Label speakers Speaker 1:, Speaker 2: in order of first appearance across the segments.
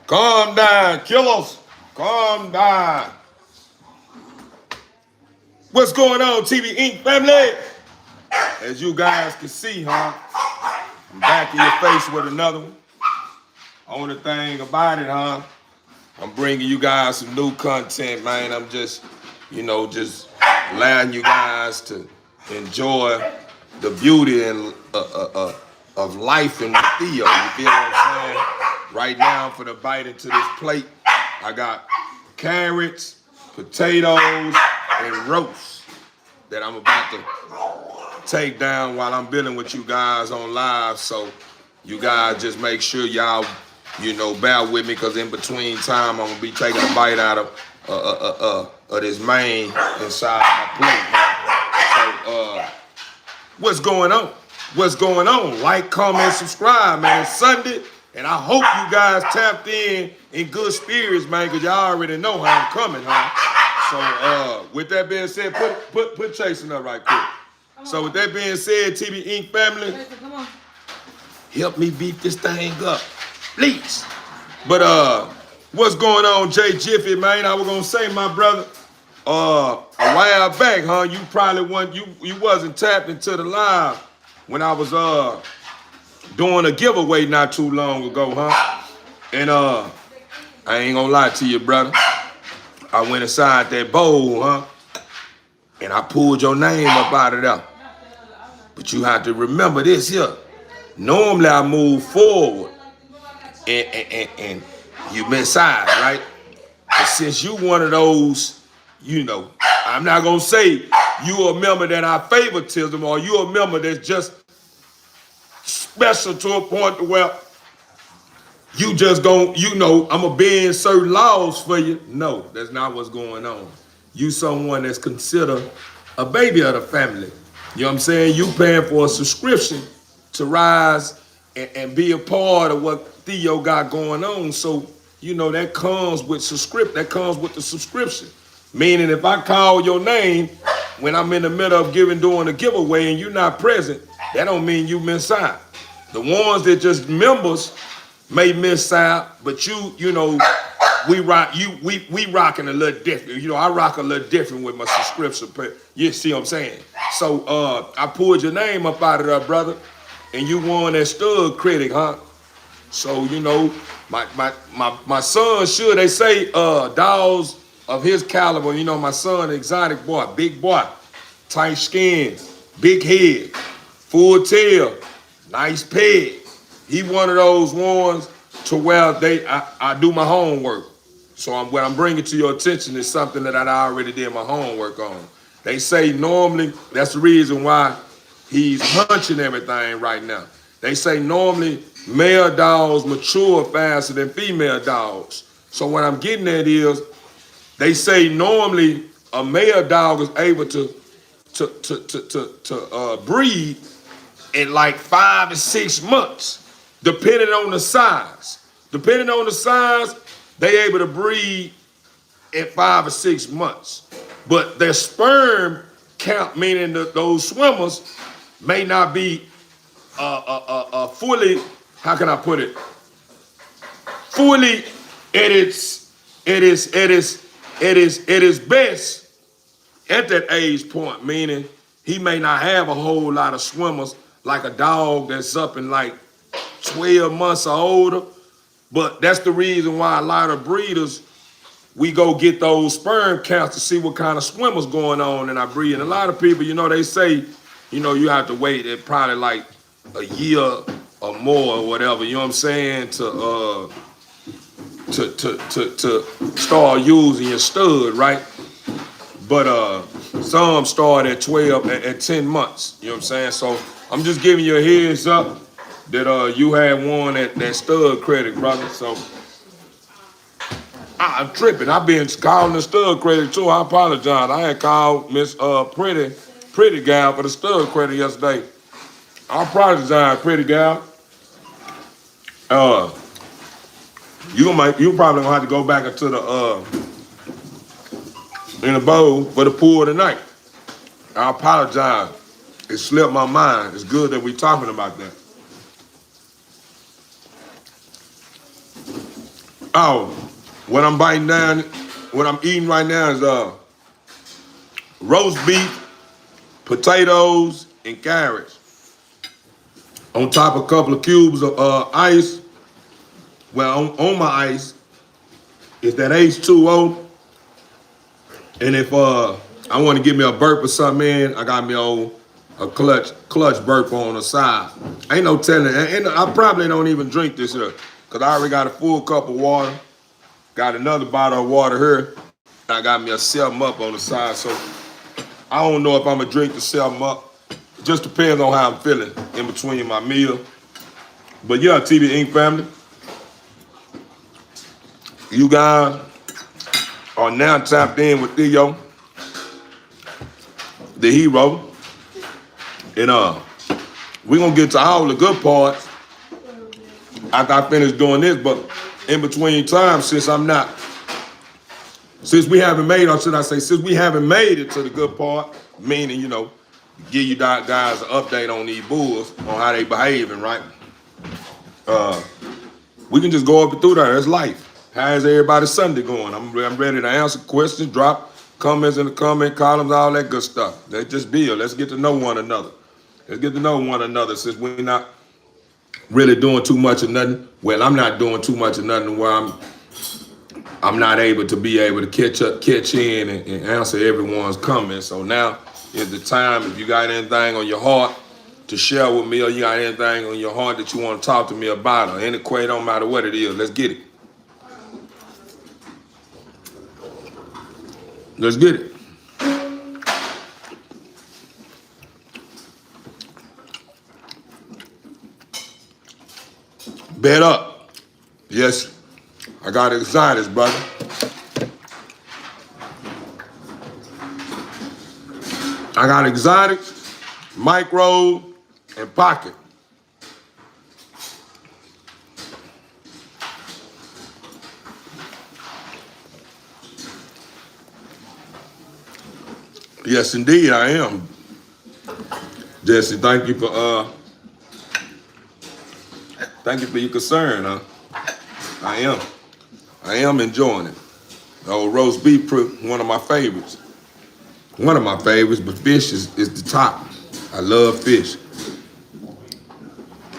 Speaker 1: Calm down, killers. Calm down. What's going on, TV Inc. family? As you guys can see, huh? I'm back in your face with another one. Only thing about it, huh? I'm bringing you guys some new content, man. I'm just, just allowing you guys to enjoy the beauty and of life in Theo. You feel what I'm saying? Right now, for the bite into this plate, I got carrots, potatoes, and roast that I'm about to take down while I'm building with you guys on live. So you guys just make sure y'all, bear with me, because in between time, I'm gonna be taking a bite out of this main inside my plate, man. So what's going on? What's going on? Like, comment, subscribe, man. It's Sunday, and I hope you guys tapped in good spirits, man, because y'all already know how I'm coming, huh? So with that being said, put Chasing up right quick. So with that being said, TV Inc. family, help me beat this thing up, please. But what's going on, Jay Jiffy, man? I was gonna say, my brother, a while back, huh? You probably you wasn't tapped into the live when I was doing a giveaway not too long ago, huh? And I ain't gonna lie to you, brother. I went inside that bowl, huh? And I pulled your name up out of there. But you have to remember this here. Normally I move forward and you miss side, right? But since you one of those, I'm not gonna say you a member that I favoritism, or you a member that's just special to a point where you just gon' I'm a bend certain laws for you. No, that's not what's going on. You someone that's considered a baby of the family. You know what I'm saying? You paying for a subscription to rise and be a part of what Theo got going on. So, that comes with the subscription. Meaning if I call your name when I'm in the middle of doing a giveaway and you're not present, that don't mean you miss out. The ones that just members may miss out, but we rocking a little different. I rock a little different with my subscription. You see what I'm saying? So I pulled your name up out of there, brother, and you won that stud critic, huh? So my son, sure, they say dogs of his caliber. My son, exotic boy, big boy, tight skin, big head, full tail, nice peg. He one of those ones to where I do my homework. So what I'm bringing to your attention is something that I already did my homework on. They say normally, that's the reason why he's hunching everything right now. They say normally male dogs mature faster than female dogs. So what I'm getting at is, they say normally a male dog is able to breed in like 5 to 6 months, depending on the size. Depending on the size, they able to breed at 5 or 6 months. But their sperm count, meaning those swimmers, may not be fully, how can I put it? Fully at its best at that age point, meaning he may not have a whole lot of swimmers like a dog that's up in like 12 months or older. But that's the reason why a lot of breeders, we go get those sperm counts to see what kind of swimmers going on in our breed. And a lot of people, they say, you have to wait at probably like a year or more or whatever, you know what I'm saying, to start using your stud, right? But some start at 10 months, you know what I'm saying? So I'm just giving you a heads up that you had won that stud credit, brother. So I'm tripping. I've been calling the stud credit too. I apologize. I had called Miss Pretty Gal for the stud credit yesterday. I apologize, Pretty Gal. Uh, you probably gonna have to go back into the in the bowl for the pool tonight. I apologize. It slipped my mind. It's good that we talking about that. Oh, what I'm biting down, what I'm eating right now is roast beef, potatoes, and carrots. On top of a couple of cubes of ice. Well, on my ice is that H2O. And if I want to give me a burp or something in, I got me a clutch burp on the side. Ain't no telling. And I probably don't even drink this here because I already got a full cup of water. Got another bottle of water here. I got me a 7-Up on the side. So I don't know if I'm going to drink the 7-Up. It just depends on how I'm feeling in between my meal. But yeah, TV Inc. family, you guys are now tapped in with Theo, the hero. And we're going to get to all the good parts after I finish doing this. But in between time, since we haven't made, or should I say, since we haven't made it to the good part, meaning, give you guys an update on these bulls, on how they behaving, right? We can just go up and through there. It's life. How's everybody's Sunday going? I'm ready to answer questions, drop comments in the comment columns, all that good stuff. Let's just build. Let's get to know one another. Let's get to know one another since we're not really doing too much of nothing. Well, I'm not doing too much of nothing where I'm not able to catch in and answer everyone's comments. So now is the time. If you got anything on your heart to share with me, or you got anything on your heart that you want to talk to me about, or any query, don't matter what it is, let's get it. Let's get it. Bet up. Yes, I got excited, brother. I got exotic, micro, and pocket. Yes, indeed, I am. Jesse, thank you for your concern, huh? I am enjoying it. Old roast beef, one of my favorites. One of my favorites, but fish is the top. I love fish.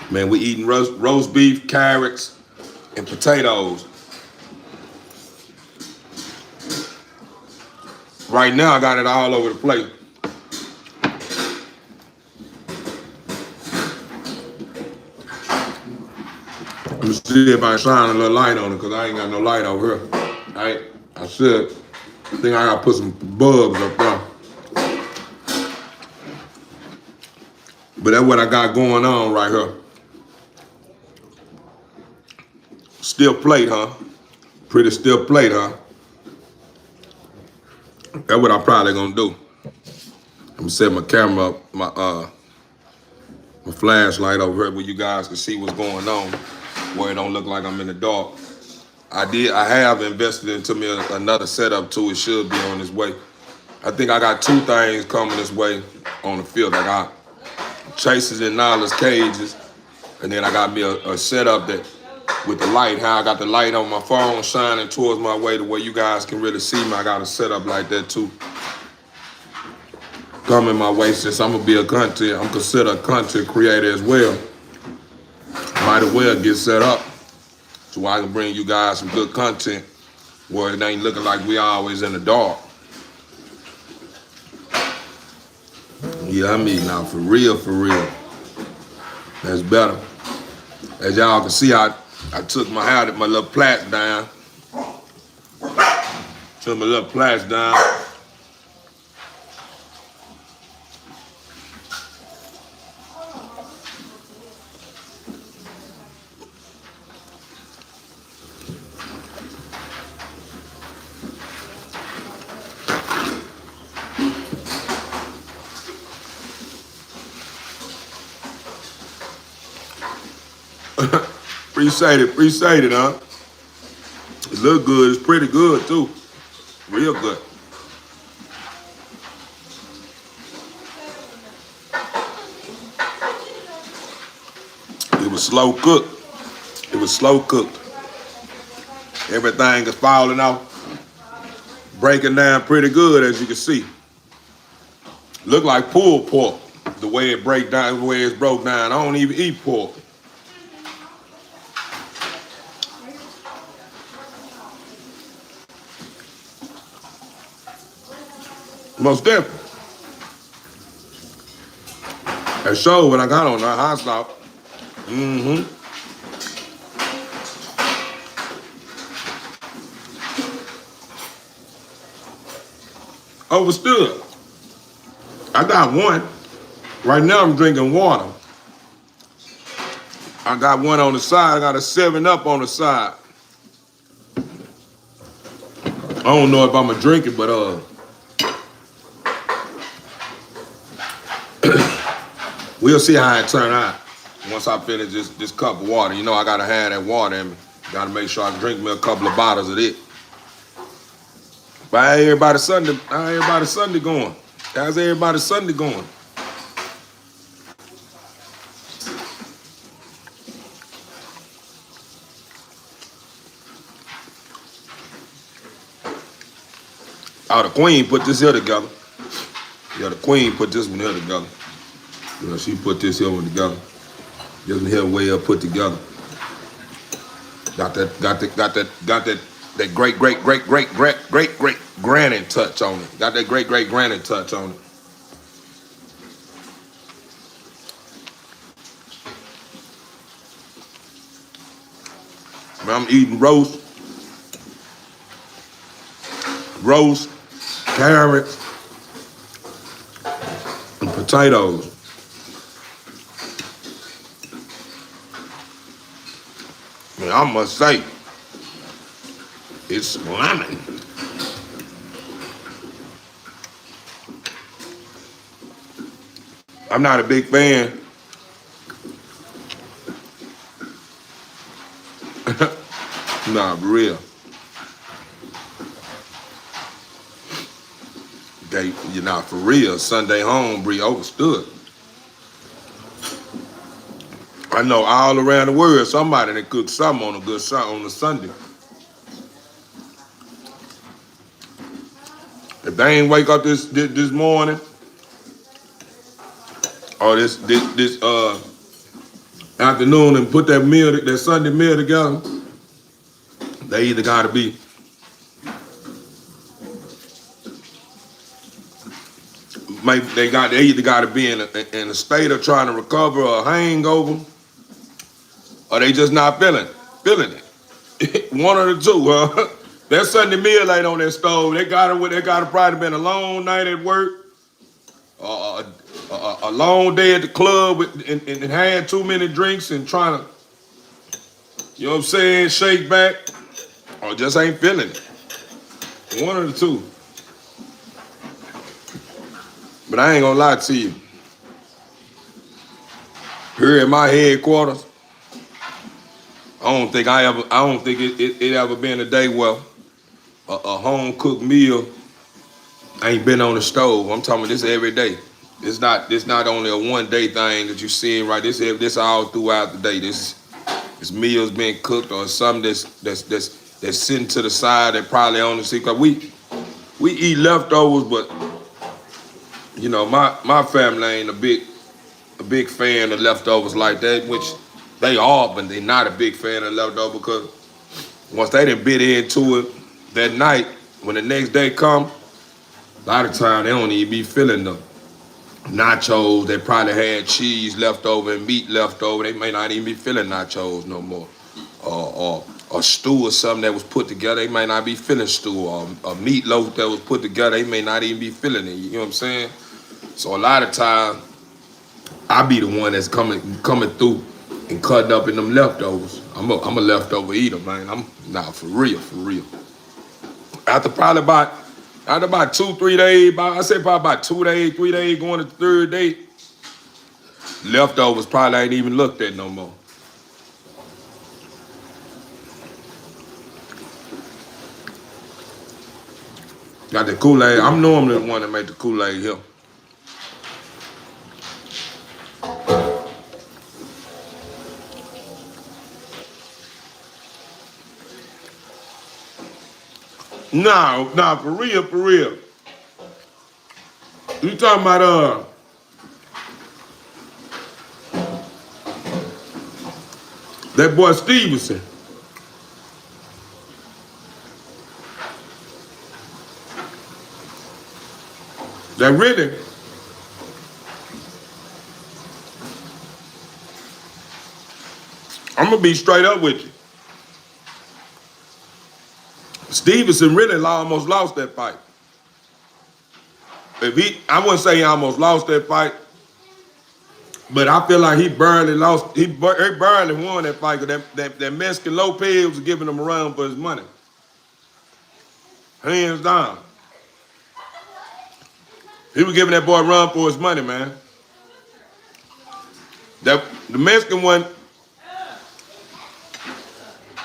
Speaker 1: Man, we eating roast beef, carrots, and potatoes. Right now, I got it all over the plate. Let me see if I shine a little light on it, because I ain't got no light over here. I think I gotta put some bulbs up there. But that's what I got going on right here. Still plate, huh? Pretty still plate, huh? That's what I'm probably gonna do. I'm gonna set my camera up, my flashlight over here where you guys can see what's going on, where it don't look like I'm in the dark. I have invested into me another setup too. It should be on its way. I think I got 2 things coming this way on the field. I got Chases and Nala's cages, and then I got me a setup that with the light, how I got the light on my phone shining towards my way to where you guys can really see me. I got a setup like that too. Coming my way, since I'm considered a content creator as well. Might as well get set up so I can bring you guys some good content where it ain't looking like we always in the dark. Yeah, I mean now for real. That's better. As y'all can see, I took my little plaits down. Took my little plaits down. Appreciate it, huh? It look good. It's pretty good too. Real good. It was slow cooked. It was slow cooked. Everything is falling off, breaking down pretty good as you can see. Look like pulled pork. The way it break down, the way it's broke down. I don't even eat pork. Most definitely. That show when I got on that hot stop. Mm-hmm. Overstood. I got one. Right now I'm drinking water. I got one on the side. I got a 7-Up on the side. I don't know if I'm gonna drink it, but we'll see how it turn out once I finish this cup of water. You know I gotta have that water in me. Gotta make sure I drink me a couple of bottles of it. But how everybody's Sunday going? How's everybody's Sunday going? Oh, the queen put this here together. Yeah, the queen put this one here together. You know, she put this here one together. This one here way up put together. Got that great granny touch on it. Got that great granny touch on it. I'm eating roast, carrots, and potatoes. And I must say, it's slamming. I'm not a big fan. Nah, for real. You're not for real. Sunday home, Bree overstood. I know all around the world somebody that cooks something on on a Sunday. If they ain't wake up this morning or this afternoon and put that Sunday meal together, they either gotta be they either gotta be in a state of trying to recover a hangover, or they just not feeling it. One of the two, huh? That Sunday meal ain't on that stove. They got it probably been a long night at work, a long day at the club and had too many drinks and trying to, you know what I'm saying, shake back, or just ain't feeling it. One of the two. But I ain't gonna lie to you. Here at my headquarters, I don't think it ever been a day where a home cooked meal ain't been on the stove. I'm talking about this every day. It's not only a one day thing that you seeing right. This all throughout the day. This meal's being cooked or something that's sitting to the side that probably on the seat. Cause we eat leftovers, but you know my family ain't a big fan of leftovers like that. Which they are, but they not a big fan of leftovers because once they done bit into it that night, when the next day come, a lot of time they don't even be feeling the nachos. They probably had cheese left over and meat left over. They may not even be feeling nachos no more. Or stew or something that was put together, they may not be feeling stew. Or a meatloaf that was put together, they may not even be feeling it. You know what I'm saying? So a lot of times, I be the one that's coming through and cutting up in them leftovers. I'm a leftover eater, man. I'm not for real. After about 2-3 days, I say probably about 2 days, 3 days, going to the third day, leftovers probably ain't even looked at no more. Got the Kool-Aid. I'm normally the one that make the Kool-Aid here. No, for real, for real. You talking about that boy Stevenson? That really? I'm gonna be straight up with you. Stevenson really almost lost that fight. I wouldn't say he almost lost that fight, but I feel like he barely lost. He barely won that fight because that Mexican Lopez was giving him a run for his money. Hands down. He was giving that boy a run for his money, man. The Mexican one,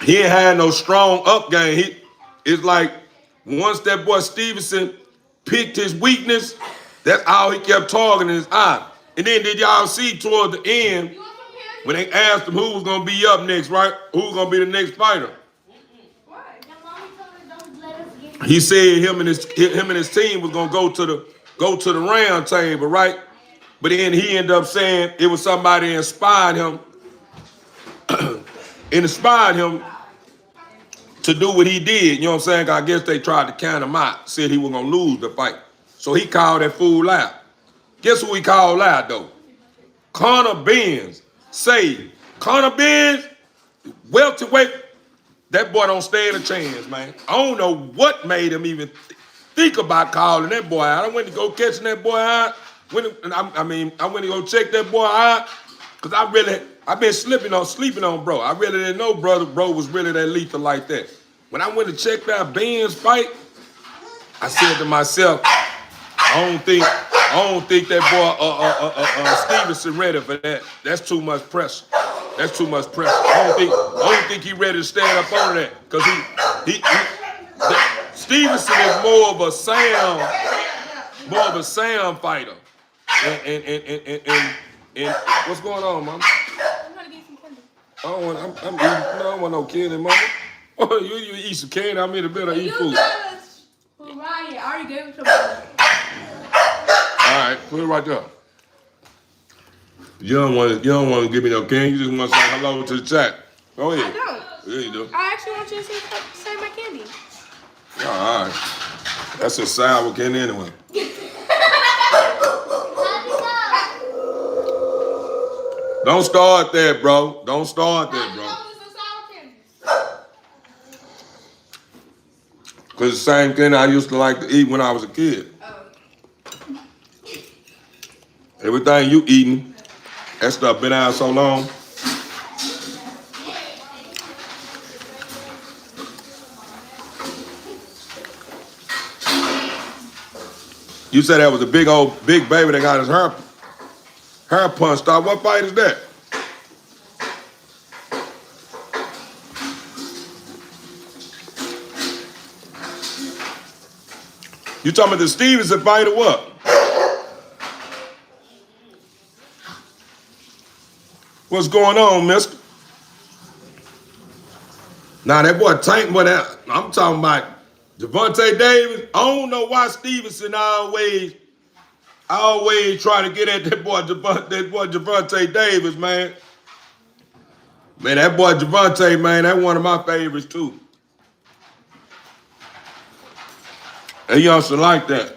Speaker 1: he ain't had no strong up game. It's like once that boy Stevenson picked his weakness, that's all he kept targeting his eye. And then did y'all see toward the end when they asked him who was gonna be up next, right? Who's gonna be the next fighter? He said him and his team was gonna go to the round table, right? But then he ended up saying it was somebody inspired him to do what he did. You know what I'm saying? I guess they tried to count him out, said he was gonna lose the fight. So he called that fool out. Guess who he called out though? Conor Benz. Say, Conor Benz, welterweight. That boy don't stand a chance, man. I don't know what made him even think about calling that boy out. I went to go catching that boy out. I went to go check that boy out because I've been sleeping on bro. I really didn't know bro was really that lethal like that. When I went to check that Benz fight, I said to myself, I don't think that boy Stevenson ready for that. That's too much pressure. That's too much pressure. I don't think he ready to stand up on that because Stevenson is more of a sound fighter. And what's going on, mama?
Speaker 2: I'm trying to get some candy.
Speaker 1: I don't want no candy, mama. You eat some candy, I'm in the middle of eat food.
Speaker 2: Ryan, I already gave it to him.
Speaker 1: All right, put it right there. You don't want to give me no candy. You just want to say hello to the chat. Go ahead.
Speaker 2: I don't.
Speaker 1: Yeah, you do.
Speaker 2: I actually want you to say my candy.
Speaker 1: All right. That's a sour candy anyway. Don't start that, bro. Don't start that, bro. Because the same thing I used to like to eat when I was a kid. Everything you eating, that stuff been out so long. You said that was a big baby that got his hair punched out. What fight is that? You talking about the Stevenson fight or what? What's going on, mister? Now that boy Tank, I'm talking about Gervonta Davis. I don't know why Stevenson always try to get at that boy Gervonta Davis, man. Man, that boy Gervonta, man, that's one of my favorites too. They used to like that.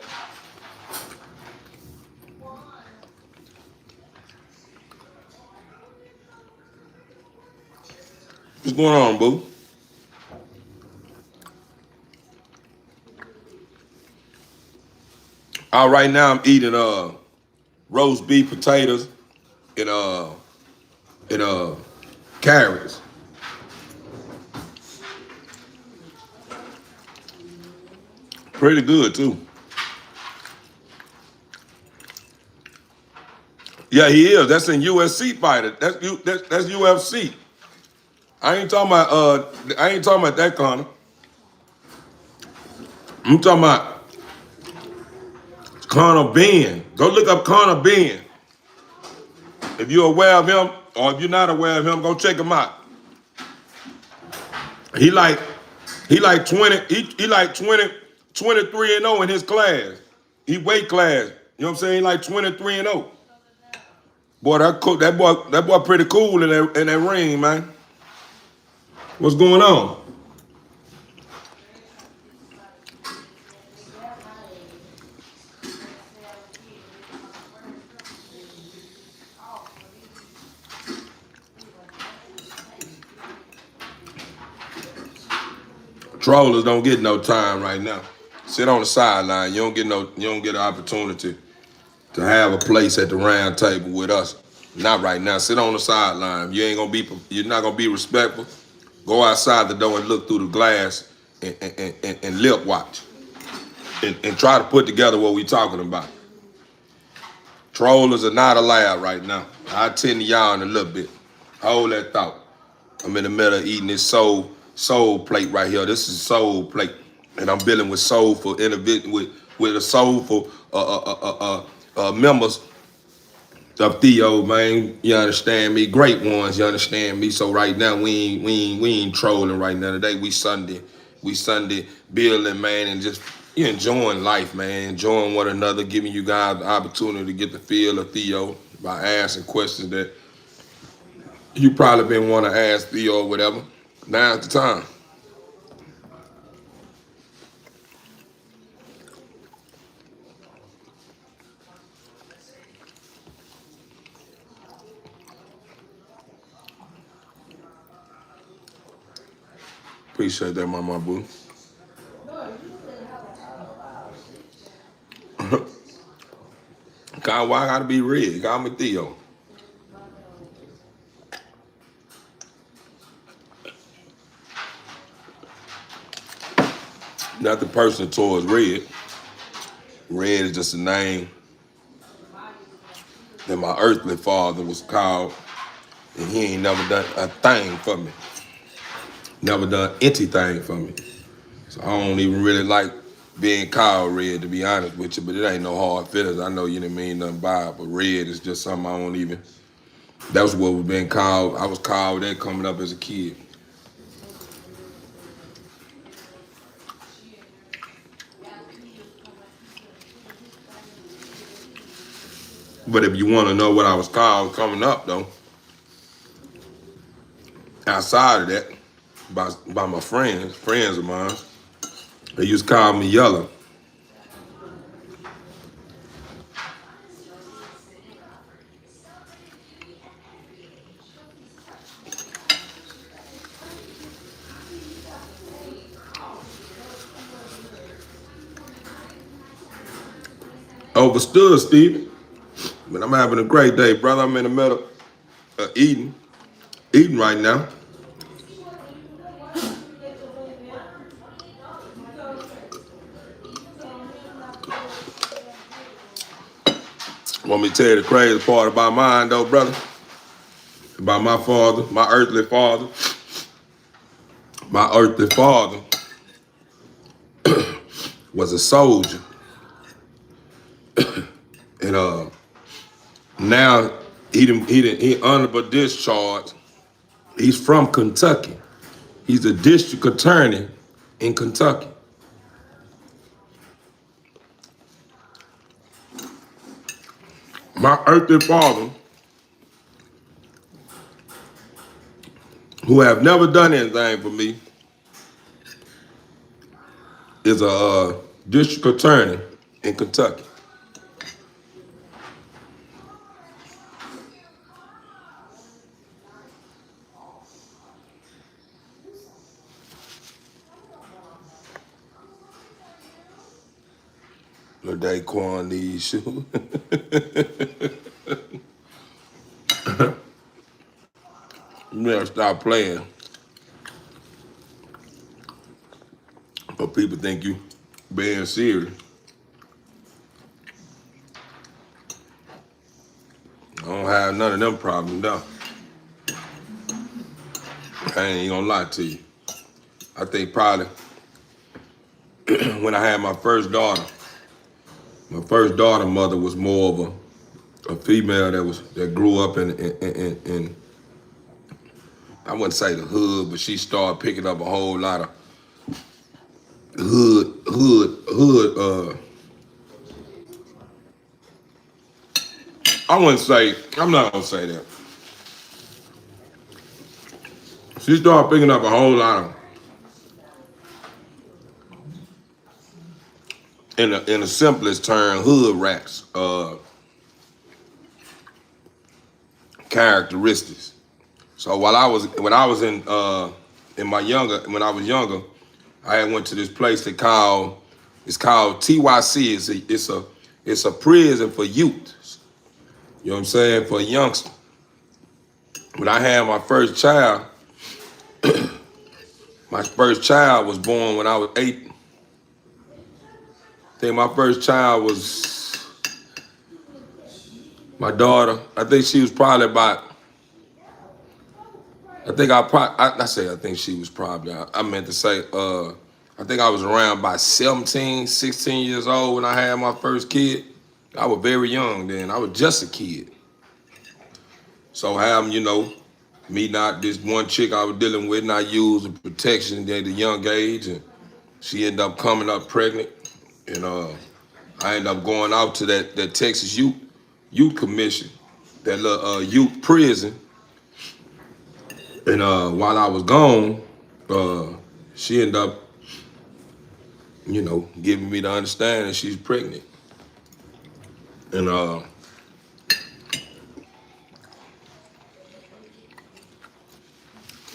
Speaker 1: What's going on, boo? Right now I'm eating roast beef, potatoes, and carrots. Pretty good too. Yeah, he is. That's in USC fighter. That's UFC. I ain't talking about that, Conor. I'm talking about Connor Ben. Go look up Connor Ben. If you're aware of him, or if you're not aware of him, go check him out. He like 20, he like 20, 23 and 0 in his class. He weight class. You know what I'm saying? He like 23 and 0. Boy, that boy pretty cool in that ring, man. What's going on? Trollers don't get no time right now. Sit on the sideline. You don't get an opportunity to have a place at the round table with us. Not right now. Sit on the sideline. You're not gonna be respectful. Go outside the door and look through the glass and lip watch. And try to put together what we're talking about. Trollers are not allowed right now. I'll tend to y'all in a little bit. Hold that thought. I'm in the middle of eating this soul plate right here. This is soul plate. And I'm dealing with soulful individual with a soulful members of Theo, man. You understand me? Great ones, you understand me? So right now we ain't trolling right now. Today we Sunday building, man, and just enjoying life, man, enjoying one another, giving you guys the opportunity to get the feel of Theo by asking questions that you probably been want to ask Theo or whatever. Now's the time. Appreciate that, my boo. Why I gotta be red? Call me Theo. Nothing personal towards Red. Red is just a name that my earthly father was called, and he ain't never done a thing for me. Never done anything for me. So I don't even really like being called Red, to be honest with you, but it ain't no hard feelings. I know you didn't mean nothing by it, but Red is just something I don't even, that was what was being called. I was called that coming up as a kid. But if you want to know what I was called coming up, though, outside of that, by my friends of mine, they used to call me Yellow. Overstood, Stevie. But I'm having a great day, brother. I'm in the middle of eating right now. Want me to tell you the crazy part about mine, though, brother? About my father, my earthly father. My earthly father was a soldier. And now he honorable discharge. He's from Kentucky. He's a district attorney in Kentucky. My earthly father, who have never done anything for me, is a district attorney in Kentucky. Daquan needs shoes. You better stop playing. But people think you being serious. I don't have none of them problems, though. I ain't gonna lie to you. I think probably when I had my first daughter, My first daughter mother was more of a female that grew up in I wouldn't say the hood, but she started picking up a whole lot of hood. I wouldn't say. I'm not gonna say that. She started picking up a whole lot of, in the simplest term, hood rats characteristics. So when I was when I was younger, I had went to this place it's called TYC. It's a prison for youth. You know what I'm saying? For a youngster. When I had my first child, my first child was born when I was 8. I think my first child was my daughter. I think she was probably about. I think she was probably. I meant to say. I think I was around about 17, 16 years old when I had my first kid. I was very young then. I was just a kid. So having, me not this one chick I was dealing with, not using protection at a young age, and she ended up coming up pregnant, and I ended up going out to that Texas Youth Commission, that little youth prison, and while I was gone, she ended up, giving me the understanding she's pregnant, and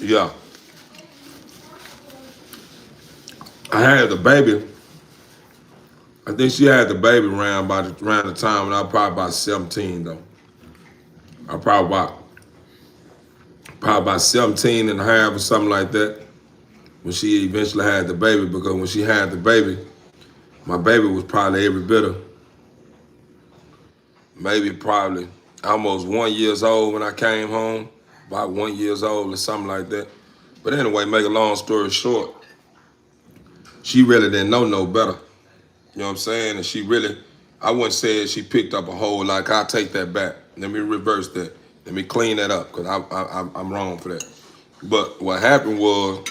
Speaker 1: yeah. I had the baby. I think she had the baby around the time when I was probably about 17 though. I probably about 17 and a half or something like that when she eventually had the baby, because when she had the baby, my baby was probably every bit of maybe probably almost 1 year old when I came home, about 1 year old or something like that. But anyway, make a long story short, she really didn't know no better. You know what I'm saying? And she really, I wouldn't say she picked up a whole lot. I'll take that back. Let me reverse that. Let me clean that up, because I'm wrong for that. But what happened was,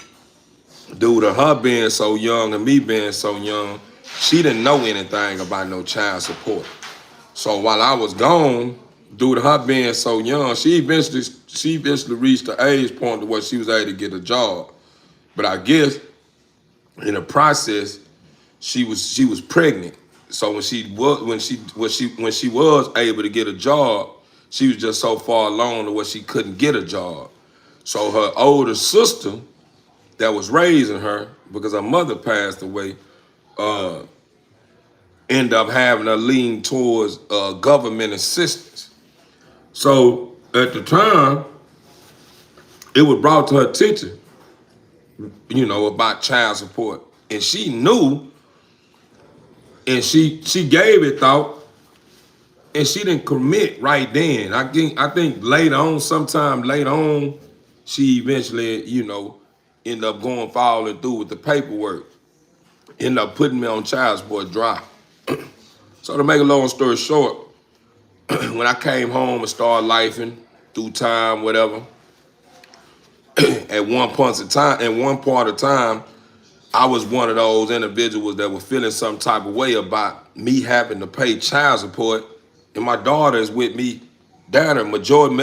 Speaker 1: due to her being so young and me being so young, she didn't know anything about no child support. So while I was gone, due to her being so young, she eventually reached the age point to where she was able to get a job. But I guess in the process, she was pregnant. So when she was able to get a job, she was just so far along to where she couldn't get a job. So her older sister that was raising her, because her mother passed away, ended up having her lean towards government assistance. So at the time, it was brought to her attention, about child support. And she knew, and she gave it thought, and she didn't commit right then. I think later on, sometime later on, she eventually, ended up following through with the paperwork. Ended up putting me on child support dry. So to make a long story short, when I came home and started lifing through time, whatever, at one part of time, I was one of those individuals that were feeling some type of way about me having to pay child support, and my daughter is with me down there majority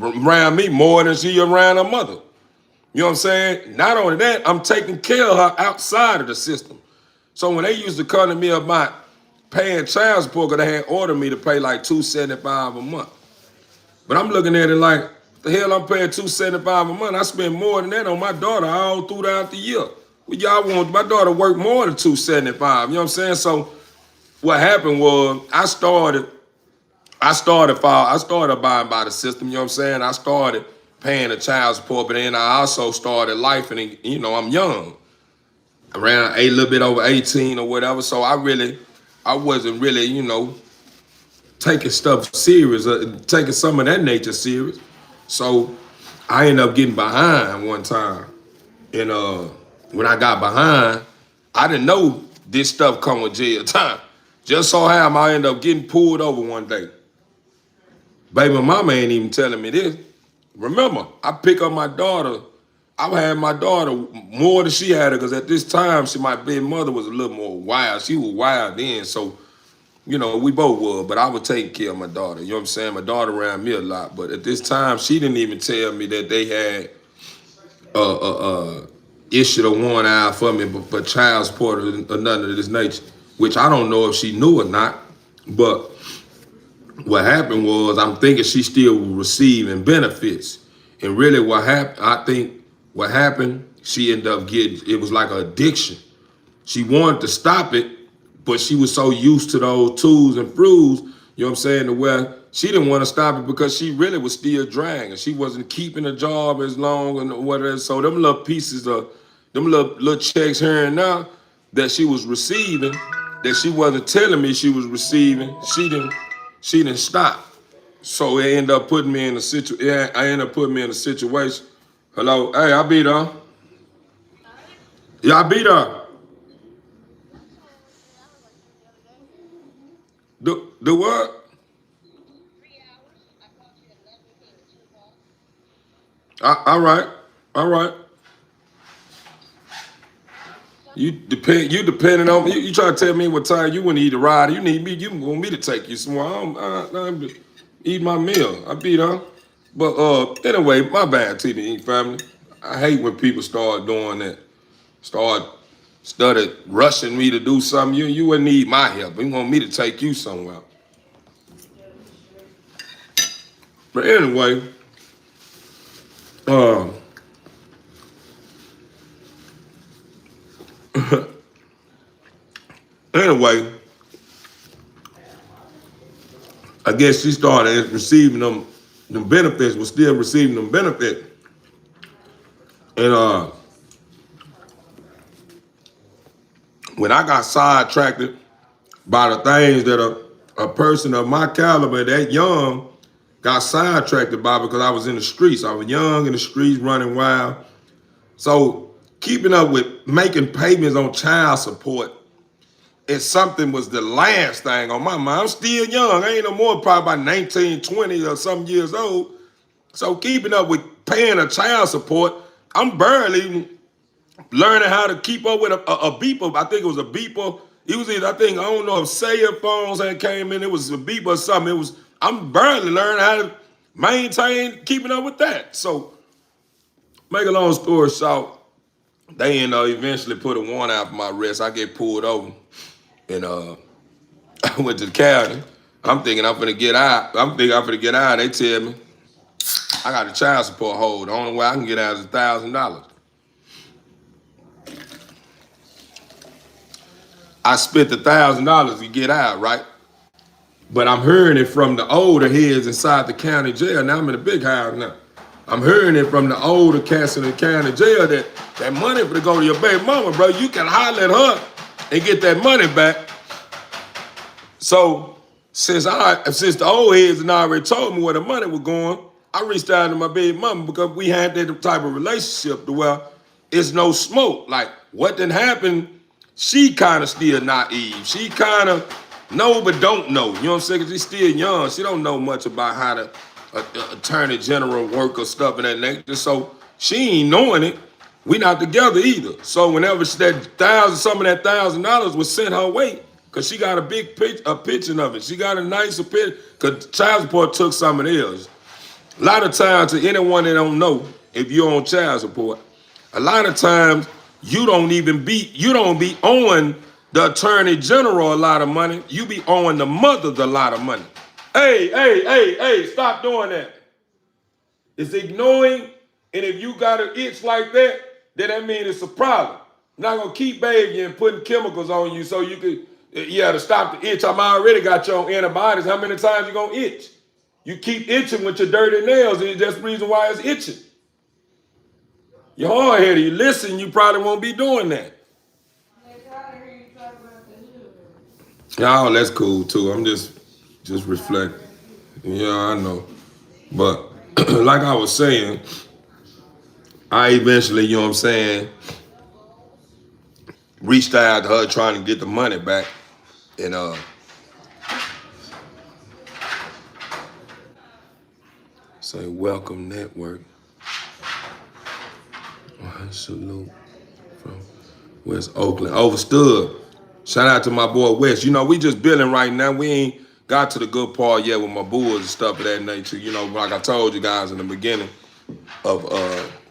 Speaker 1: around me more than she around her mother. You know what I'm saying? Not only that, I'm taking care of her outside of the system. So when they used to come to me about paying child support, because they had ordered me to pay like $275 a month. But I'm looking at it like, the hell I'm paying $275 a month? I spend more than that on my daughter all throughout the year. Well, y'all want my daughter work more than $275? You know what I'm saying? So what happened was I started abiding by the system. You know what I'm saying? I started paying the child support, but then I also started life, and I'm young, around a little bit over 18 or whatever. So I wasn't really, taking stuff serious, taking some of that nature serious. So I ended up getting behind one time. And when I got behind, I didn't know this stuff come with jail time. Just so happened I ended up getting pulled over one day. Baby mama ain't even telling me this. Remember, I pick up my daughter. I had my daughter more than she had her, because at this time, my big mother was a little more wild. She was wild then, so, you know, we both were, but I was taking care of my daughter. You know what I'm saying? My daughter around me a lot, but at this time, she didn't even tell me that they had issued a warrant out for me for child support or nothing of this nature, which I don't know if she knew or not, but what happened was, I'm thinking she still was receiving benefits. And really what happened, I think what happened, she ended up getting, it was like an addiction. She wanted to stop it, but she was so used to those twos and throughs, you know what I'm saying, to where she didn't want to stop it because she really was still dragging. She wasn't keeping a job as long and whatever. So them little pieces of, them little checks here and now that she was receiving, that she wasn't telling me she was receiving, she didn't stop. So it ended up putting me in a situation. I ended up putting me in a situation. Hello, hey, I be there. Yeah, I be there. The what? All right, all right. You depending on me. You try to tell me what time you want to eat a ride. You need me. You want me to take you somewhere. I'm eat my meal. I be there. But anyway, my bad, TDE family. I hate when people start doing that. Started rushing me to do something. You wouldn't need my help. You want me to take you somewhere. But anyway, anyway, I guess she started receiving them benefits, was still receiving them benefits. And when I got sidetracked by the things that a person of my caliber, that young, got sidetracked by, because I was in the streets. I was young in the streets, running wild. So keeping up with making payments on child support, it's something was the last thing on my mind. I'm still young. I ain't no more, probably about 19, 20 or some years old. So keeping up with paying a child support, I'm barely learning how to keep up with a beeper. I think it was a beeper. It was either, I don't know if Sayer phones had came in, it was a beeper or something. I'm barely learning how to maintain keeping up with that. So make a long story short, they eventually put a warrant out for my arrest. I get pulled over, and I went to the county. I'm thinking I'm finna get out. They tell me I got a child support hold. The only way I can get out is $1,000. I spent $1,000 to get out, right? But I'm hearing it from the older heads inside the county jail. Now I'm in a big house now. I'm hearing it from the older cats in the county jail that money for to go to your baby mama, bro. You can holler at her and get that money back. So since the old heads and already told me where the money was going, I reached out to my baby mama, because we had that type of relationship to where it's no smoke. Like what didn't happen, she kind of still naive. She kind of know but don't know. You know what I'm saying? 'Cause she's still young. She don't know much about how to attorney general work or stuff in that nature. So she ain't knowing it. We not together either. So whenever some of that $1,000 was sent her way, because she got a big picture of it. She got a nicer picture, because child support took some of theirs. A lot of times, to anyone that don't know, if you're on child support, a lot of times you don't be owing the attorney general a lot of money. You be owing the mothers a lot of money. Hey, stop doing that. It's ignoring, and if you got an itch like that, then that means it's a problem. I'm not gonna keep babying and putting chemicals on you so you could, to stop the itch. I'm already got your antibiotics. How many times you gonna itch? You keep itching with your dirty nails, and that's the reason why it's itching. You're hard-headed. You listen, you probably won't be doing that. Oh, that's cool too. I'm just reflecting. Yeah, I know. But like I was saying, I eventually, you know what I'm saying, reached out to her trying to get the money back. And Say welcome network. Salute from West Oakland. Overstood. Shout out to my boy West. You know, we just building right now. We ain't got to the good part yet with my Bulls and stuff of that nature. You know, like I told you guys in the beginning of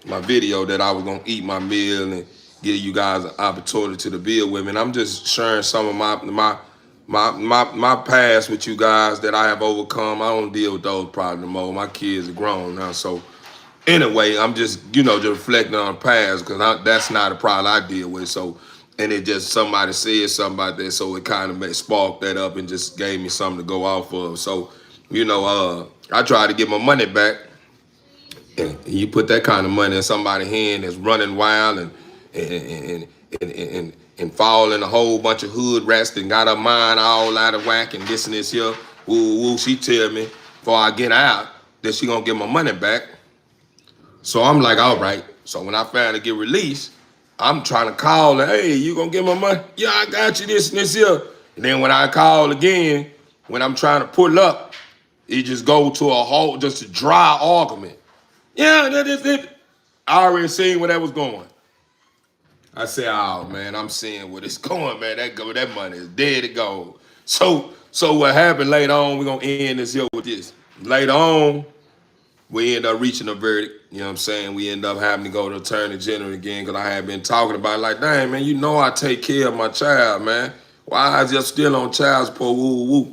Speaker 1: my video that I was gonna eat my meal and give you guys an opportunity to build with me. And I'm just sharing some of my past with you guys that I have overcome. I don't deal with those problems no more. My kids are grown now, so anyway, I'm just, just reflecting on the past because that's not a problem I deal with. So, and it just somebody said something about that, so it kind of sparked that up and just gave me something to go off of. So, I try to get my money back, and you put that kind of money in somebody's hand that's running wild and falling a whole bunch of hood rats and got her mind all out of whack and this and this here. Woo woo. She tell me before I get out that she gonna get my money back. So I'm like, all right. So when I finally get released, I'm trying to call her, hey, you gonna get my money? Yeah, I got you this and this here. And then when I call again, when I'm trying to pull up, it just go to a halt, just a dry argument. Yeah, that is it. I already seen where that was going. I said, oh man, I'm seeing where it's going, man. That money is dead to go. So what happened later on, we're gonna end this here with this. Later on, we end up reaching a verdict. You know what I'm saying? We end up having to go to Attorney General again because I had been talking about it like, dang, man, I take care of my child, man. Why is you still on child support? Woo, woo.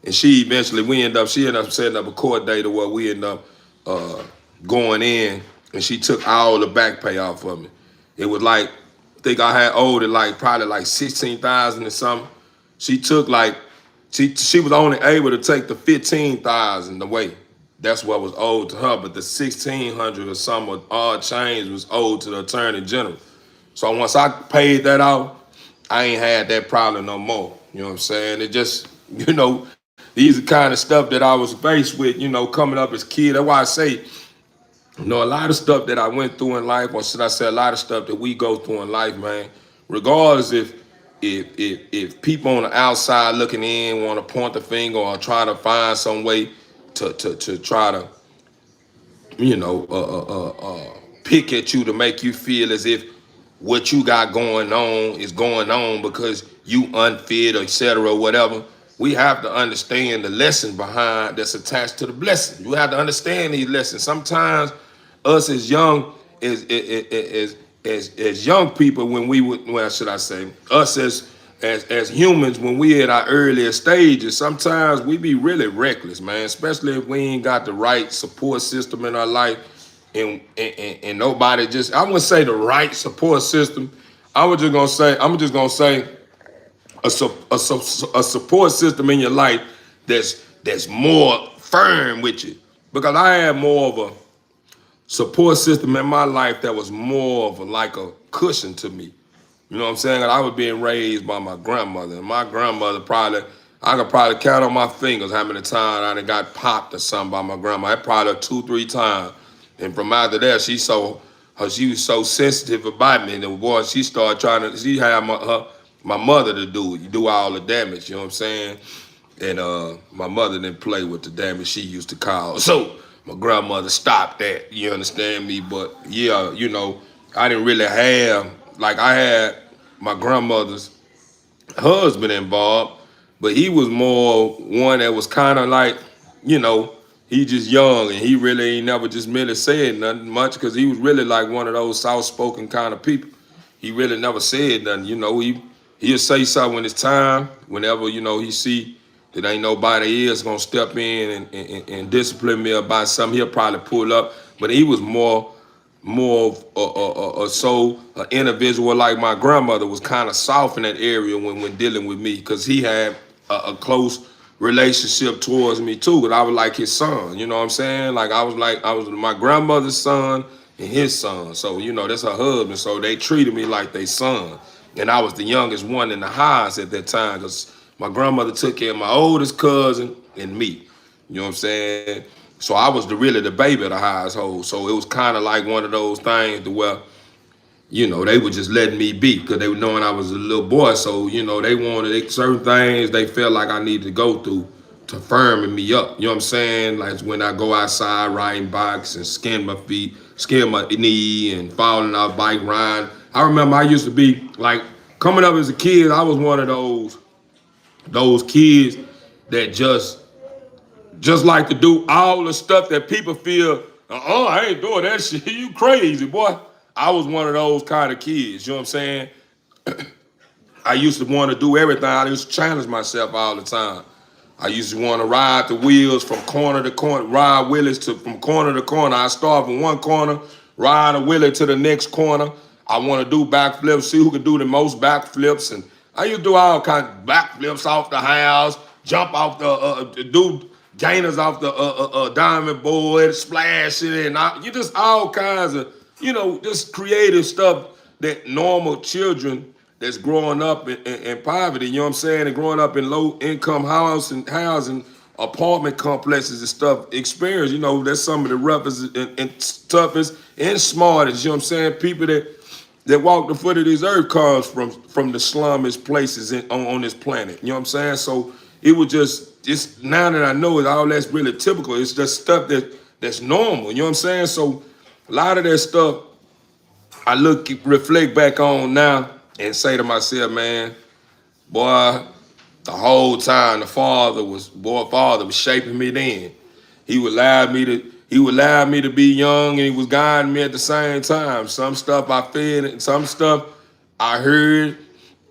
Speaker 1: And she ended up setting up a court date where we end up going in, and she took all the back pay off of me. It was like, I think I had owed it probably $16,000 or something. She took she was only able to take the $15,000 away. That's what was owed to her, but the $1,600 or some odd change was owed to the Attorney General. So once I paid that off, I ain't had that problem no more. You know what I'm saying? It just, these are kind of stuff that I was faced with, coming up as a kid. That's why I say, a lot of stuff that I went through in life, or should I say a lot of stuff that we go through in life, man, regardless if people on the outside looking in want to point the finger or try to find some way to try to, pick at you to make you feel as if what you got going on is going on because you unfit or et cetera, or whatever. We have to understand the lesson behind that's attached to the blessing. You have to understand these lessons. Sometimes us as young as young people, us as humans, when we at our earlier stages, sometimes we be really reckless, man, especially if we ain't got the right support system in our life and nobody I wouldn't say the right support system. I'm just gonna say a support system in your life that's more firm with you. Because I had more of a support system in my life that was more of a cushion to me. You know what I'm saying? I was being raised by my grandmother. And my grandmother I could probably count on my fingers how many times I done got popped or something by my grandma. Probably 2-3 times. And from after that, she was so sensitive about me. And the boy, she started she had my mother to do all the damage, you know what I'm saying? And my mother didn't play with the damage she used to cause. So my grandmother stopped that, you understand me? But yeah, I didn't really have, I had my grandmother's husband involved, but he was more one that was kind of he just young and he really ain't never just really said nothing much because he was really one of those soft-spoken kind of people. He really never said nothing, he'll say something when it's time, whenever, he see that ain't nobody else gonna step in and discipline me about something, he'll probably pull up. But he was more of an individual like my grandmother was kind of soft in that area when dealing with me because he had a close relationship towards me too, because I was like his son, you know what I'm saying? I was my grandmother's son and his son. So, that's her husband. So they treated me like their son. And I was the youngest one in the house at that time because my grandmother took care of my oldest cousin and me. You know what I'm saying? So I was really the baby of the household. So it was kind of like one of those things to where, they were just letting me be because they were knowing I was a little boy. So, they wanted certain things they felt like I needed to go through firming me up. You know what I'm saying? Like when I go outside riding bikes and skin my feet, skin my knee and falling off bike riding. I remember I used to be like coming up as a kid, I was one of those kids that just like to do all the stuff that people feel, I ain't doing that shit. You crazy, boy. I was one of those kind of kids, you know what I'm saying? I used to want to do everything. I used to challenge myself all the time. I used to want to ride the wheels from corner to corner, ride wheelies from corner to corner. I start from one corner, ride a wheelie to the next corner. I want to do backflips, see who can do the most backflips. And I used to do all kinds of backflips off the house, jump off do gainers off the diamond board, splash it, and you just all kinds of, just creative stuff that normal children that's growing up in poverty, you know what I'm saying, and growing up in low income housing apartment complexes and stuff experience. That's some of the roughest and toughest and smartest, you know what I'm saying, people that walk the foot of this earth comes from the slummiest places on this planet. You know what I'm saying? So it was just now that I know it, all that's really typical. It's just stuff that's normal. You know what I'm saying? So a lot of that stuff I reflect back on now and say to myself, man, boy, the whole time the father was shaping me then. He would allow me to be young, and he was guiding me at the same time. Some stuff I fed, and some stuff I heard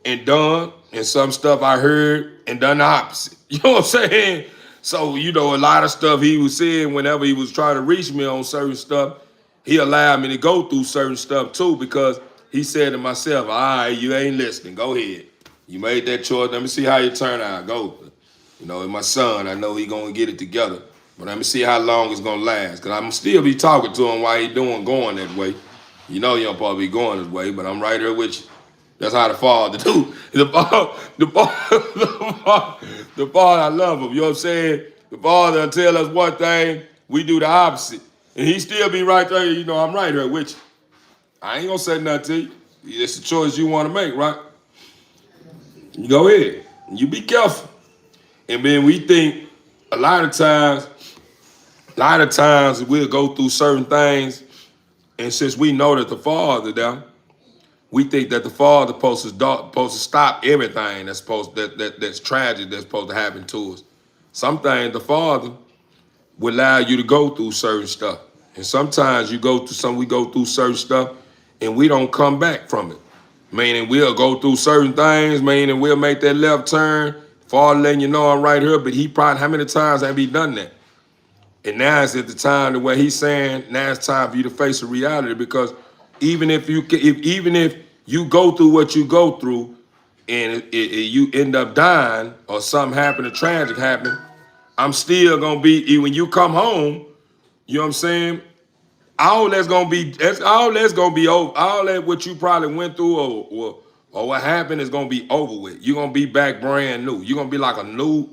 Speaker 1: and done, and some stuff I heard and done the opposite. You know what I'm saying? So, a lot of stuff he was saying whenever he was trying to reach me on certain stuff, he allowed me to go through certain stuff too, because he said to myself, all right, you ain't listening. Go ahead. You made that choice. Let me see how you turn out. Go. And my son, I know he gonna get it together. But let me see how long it's gonna last. Because I'm still be talking to him while he going that way. You don't probably be going this way, but I'm right here with you. That's how the father do. The father, I love him. You know what I'm saying? The father will tell us one thing, we do the opposite. And he still be right there, I'm right here with you. I ain't gonna say nothing to you. It's the choice you want to make, right? You go ahead. You be careful. And then we think a lot of times we'll go through certain things, and since we know that the father there, we think that the father supposed to stop everything that's tragic that's supposed to happen to us. Some things the father will allow you to go through certain stuff. And sometimes we go through certain stuff and we don't come back from it. Meaning we'll go through certain things, meaning we'll make that left turn, father letting you know I'm right here, but how many times have he done that? And now it's at the time to where he's saying, now it's time for you to face the reality, because even if you go through what you go through and you end up dying or something happen, a tragic happen, I'm still gonna be, when you come home, you know what I'm saying? All that's gonna be over. All that what you probably went through or what happened is gonna be over with. You're gonna be back brand new. You're gonna be like a new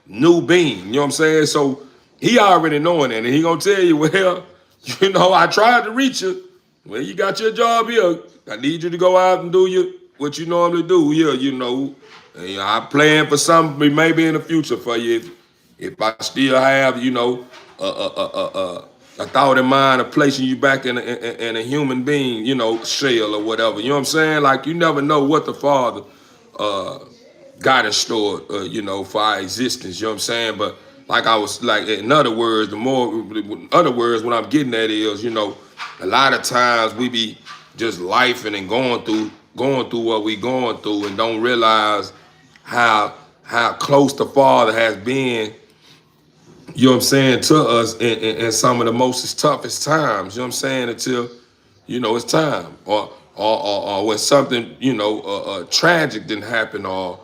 Speaker 1: being. You know what I'm saying? So he already knowing that, and he gonna tell you, well, I tried to reach you. Well, you got your job here. I need you to go out and do what you normally do here. And I plan for something maybe in the future for you if I still have a thought in mind of placing you back in a human being, shell or whatever. You know what I'm saying? Like, you never know what the Father got in store, for our existence. You know what I'm saying? But in other words, what I'm getting at is, a lot of times we be just lifing and going through what we going through and don't realize how close the Father has been, you know what I'm saying, to us in some of the most toughest times, you know what I'm saying, until, it's time. Or when something, tragic didn't happen, or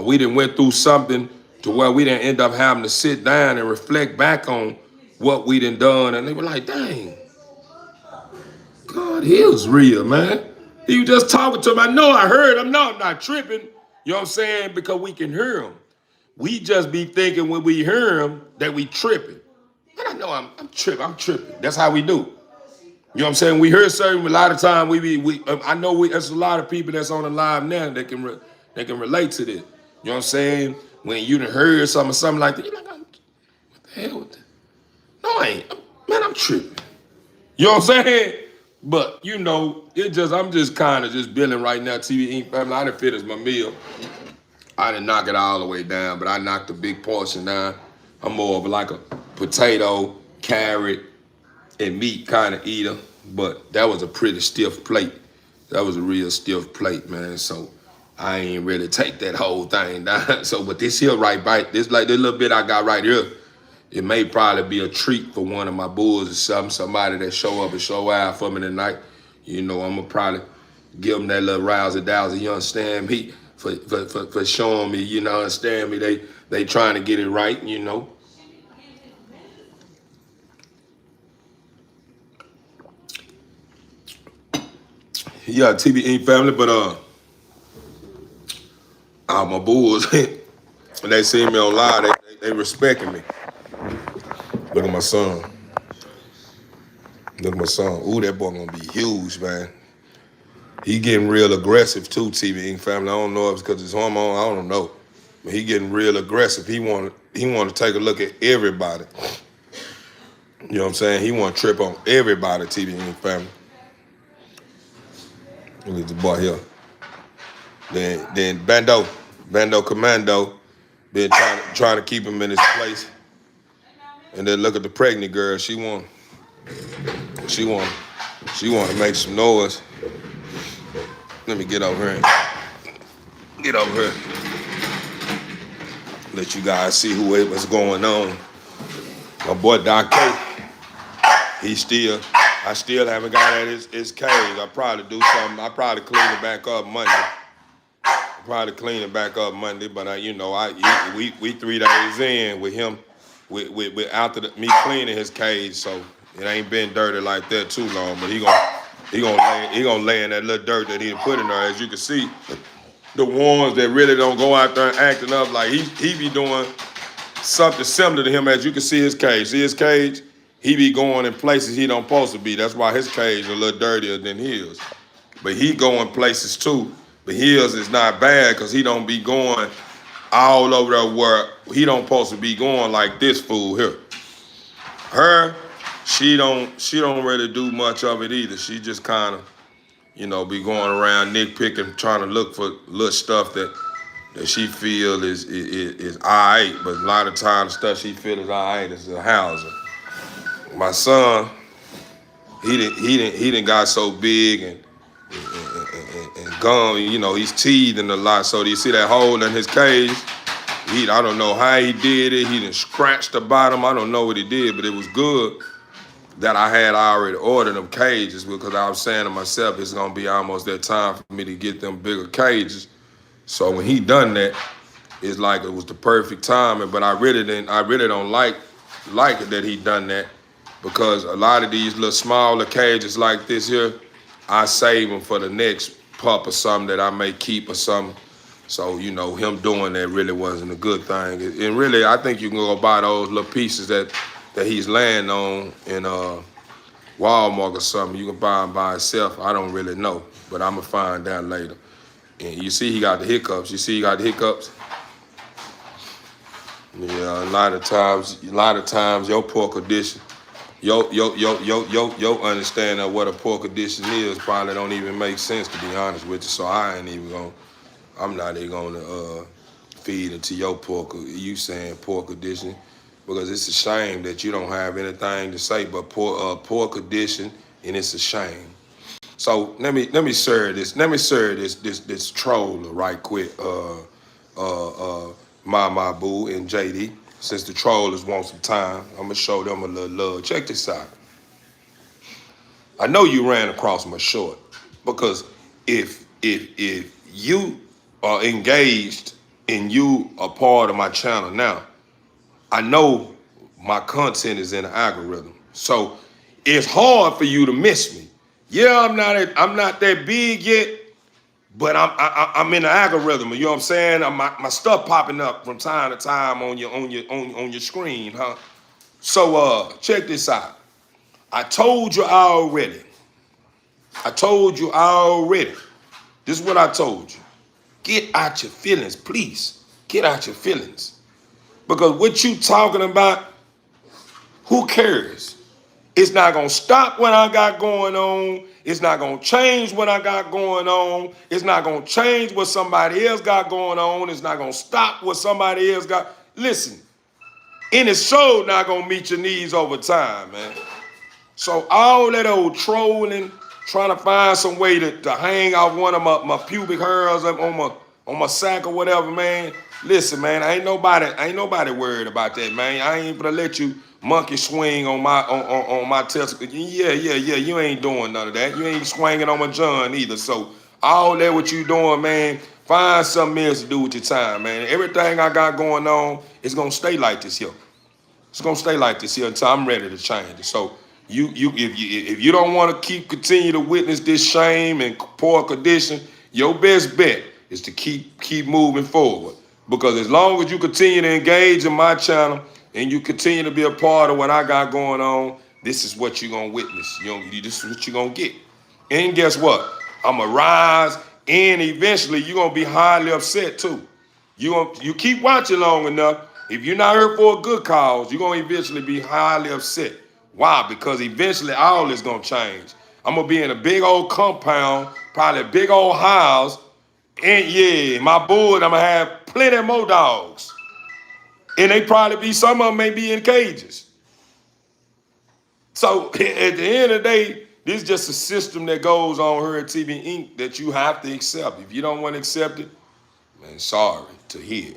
Speaker 1: we didn't went through something to where we didn't end up having to sit down and reflect back on what we done, and they were like, dang, God, he was real, man. He was just talking to him. I know I heard him. No, I'm not tripping. You know what I'm saying? Because we can hear him. We just be thinking when we hear him that we tripping. And I know I'm tripping. That's how we do. You know what I'm saying? We hear a lot of time I know there's a lot of people that's on the live now that can relate to this. You know what I'm saying? when you done heard something like that, you're like, what the hell with that? No, I ain't. Man, I'm tripping. You know what I'm saying? But you know, I'm just kind of just building right now. TV Ink family, I done finished my meal. I didn't knock it all the way down, but I knocked a big portion down. I'm more of like a potato, carrot, and meat kind of eater. But that was a pretty stiff plate. That was a real stiff plate, man. So I ain't really take that whole thing down. So, but this here right bite, this little bit I got right here, it may probably be a treat for one of my bulls or something, somebody that show up and show out for me tonight. You know, I'm gonna probably give them that little rousey-dowsey, you understand me, for showing me, you know, understand me, they trying to get it right, you know. Yeah, TBE family, but my bulls, when they see me on live, they respecting me. Look at my son. Look at my son. Ooh, that boy gonna be huge, man. He getting real aggressive too, TBE family. I don't know if it's because it's hormone, I don't know. But he getting real aggressive. He want to take a look at everybody. You know what I'm saying? He want to trip on everybody, TBE family. Look at the boy here. Then Bando Commando, been trying to keep him in his place. And then look at the pregnant girl. She want to make some noise. Let me get over here. Get over here. Let you guys see what's going on. My boy Doc K. I still haven't got at his cage. I probably do something. I probably clean it back up Monday. But you know, we 3 days in with him, with after me cleaning his cage, so it ain't been dirty like that too long. But he gonna lay in that little dirt that he put in there. As you can see, the ones that really don't go out there and acting up like he be doing something similar to him. As you can see his cage. See his cage? He be going in places he don't supposed to be. That's why his cage a little dirtier than his. But he going places too. But his is not bad because he don't be going all over there where he don't supposed to be going like this fool here. Her, she don't really do much of it either. She just kind of, you know, be going around nitpicking, trying to look for little stuff that she feel is all right. But a lot of times stuff she feel is all right is a housing. My son, he didn't got so big and gum, you know, he's teething a lot. So do you see that hole in his cage? I don't know how he did it. He didn't scratch the bottom. I don't know what he did, but it was good that I had already ordered them cages because I was saying to myself, it's gonna be almost that time for me to get them bigger cages. So when he done that, it's like it was the perfect timing. But I really don't like it that he done that. Because a lot of these little smaller cages like this here, I save them for the next pup or something that I may keep or something. So, you know, him doing that really wasn't a good thing. And really, I think you can go buy those little pieces that he's laying on in Walmart or something. You can buy them by itself. I don't really know, but I'm going to find out later. And you see he got the hiccups. Yeah, a lot of times your poor condition, your understanding of what a poor condition is probably don't even make sense, to be honest with you. So I'm not even gonna feed into your you saying poor condition, because it's a shame that you don't have anything to say but poor condition, and it's a shame. So let me serve this troller right quick, my boo and JD. Since the trollers want some time, I'm gonna show them a little love. Check this out. I know you ran across my short because if you are engaged and you are part of my channel now, I know my content is in the algorithm. So it's hard for you to miss me. Yeah, I'm not that big yet, but I'm in the algorithm. You know what I'm saying? My stuff popping up from time to time on your screen, huh? So check this out. I told you already. This is what I told you. Get out your feelings, please. Get out your feelings. Because what you talking about, who cares? It's not going to stop what I got going on. It's not going to change what I got going on. It's not going to change what somebody else got going on. It's not going to stop what somebody else got. Listen, any show not going to meet your needs over time, man. So all that old trolling, trying to find some way to hang off one of my pubic hairs up on my sack or whatever, man. Listen, man, ain't nobody worried about that, man. I ain't gonna let you monkey swing on my testicle. Yeah. You ain't doing none of that. You ain't swinging on my John either. So all that what you doing, man, find something else to do with your time, man. Everything I got going on is gonna stay like this here. It's gonna stay like this here until I'm ready to change it. So if you don't want to continue to witness this shame and poor condition, your best bet is to keep moving forward. Because as long as you continue to engage in my channel and you continue to be a part of what I got going on, this is what you're gonna witness. This is what you're gonna get. And guess what? I'm gonna rise, and eventually you're gonna be highly upset too. You keep watching long enough. If you're not hurt for a good cause, you're gonna eventually be highly upset. Why? Because eventually all is gonna change. I'm gonna be in a big old compound, probably a big old house, and yeah, my board, I'm gonna have plenty more dogs. And they probably be, some of them may be in cages. So at the end of the day, this is just a system that goes on here at TV Inc. that you have to accept. If you don't want to accept it, man, sorry to hear.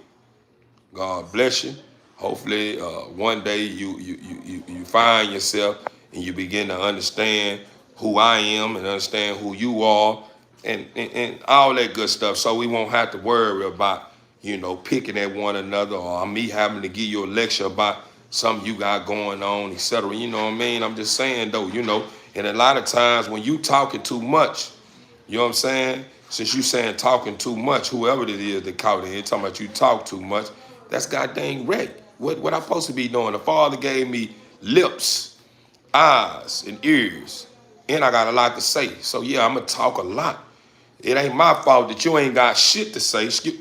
Speaker 1: God bless you. Hopefully, one day you find yourself and you begin to understand who I am and understand who you are and all that good stuff. So we won't have to worry about, picking at one another or me having to give you a lecture about something you got going on, etc. You know what I mean? I'm just saying, though, and a lot of times when you talking too much, you know what I'm saying? Since you saying talking too much, whoever it is that caught it, talking about you talk too much, that's goddamn right. What I'm supposed to be doing? The Father gave me lips, eyes, and ears, and I got a lot to say. So yeah, I'm gonna talk a lot. It ain't my fault that you ain't got shit to say. Excuse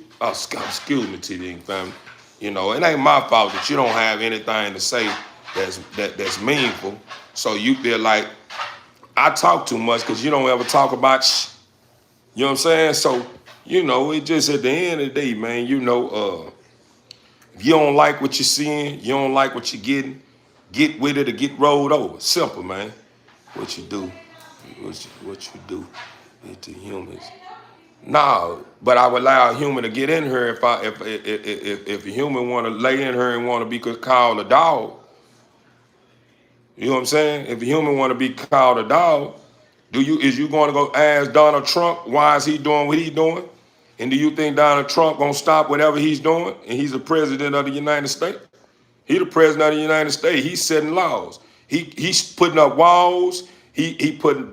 Speaker 1: me, TV family. It ain't my fault that you don't have anything to say that's meaningful. So you feel like I talk too much because you don't ever talk about shit. You know what I'm saying? So, it just at the end of the day, man, if you don't like what you're seeing, you don't like what you're getting, get with it or get rolled over. Simple, man. What you do is to humans. No, but I would allow a human to get in here if a human want to lay in her and want to be called a dog. You know what I'm saying? If a human want to be called a dog, is you going to go ask Donald Trump why is he doing what he's doing? And do you think Donald Trump gonna stop whatever he's doing? And he's the president of the United States. He the president of the United States. He's setting laws. He's putting up walls.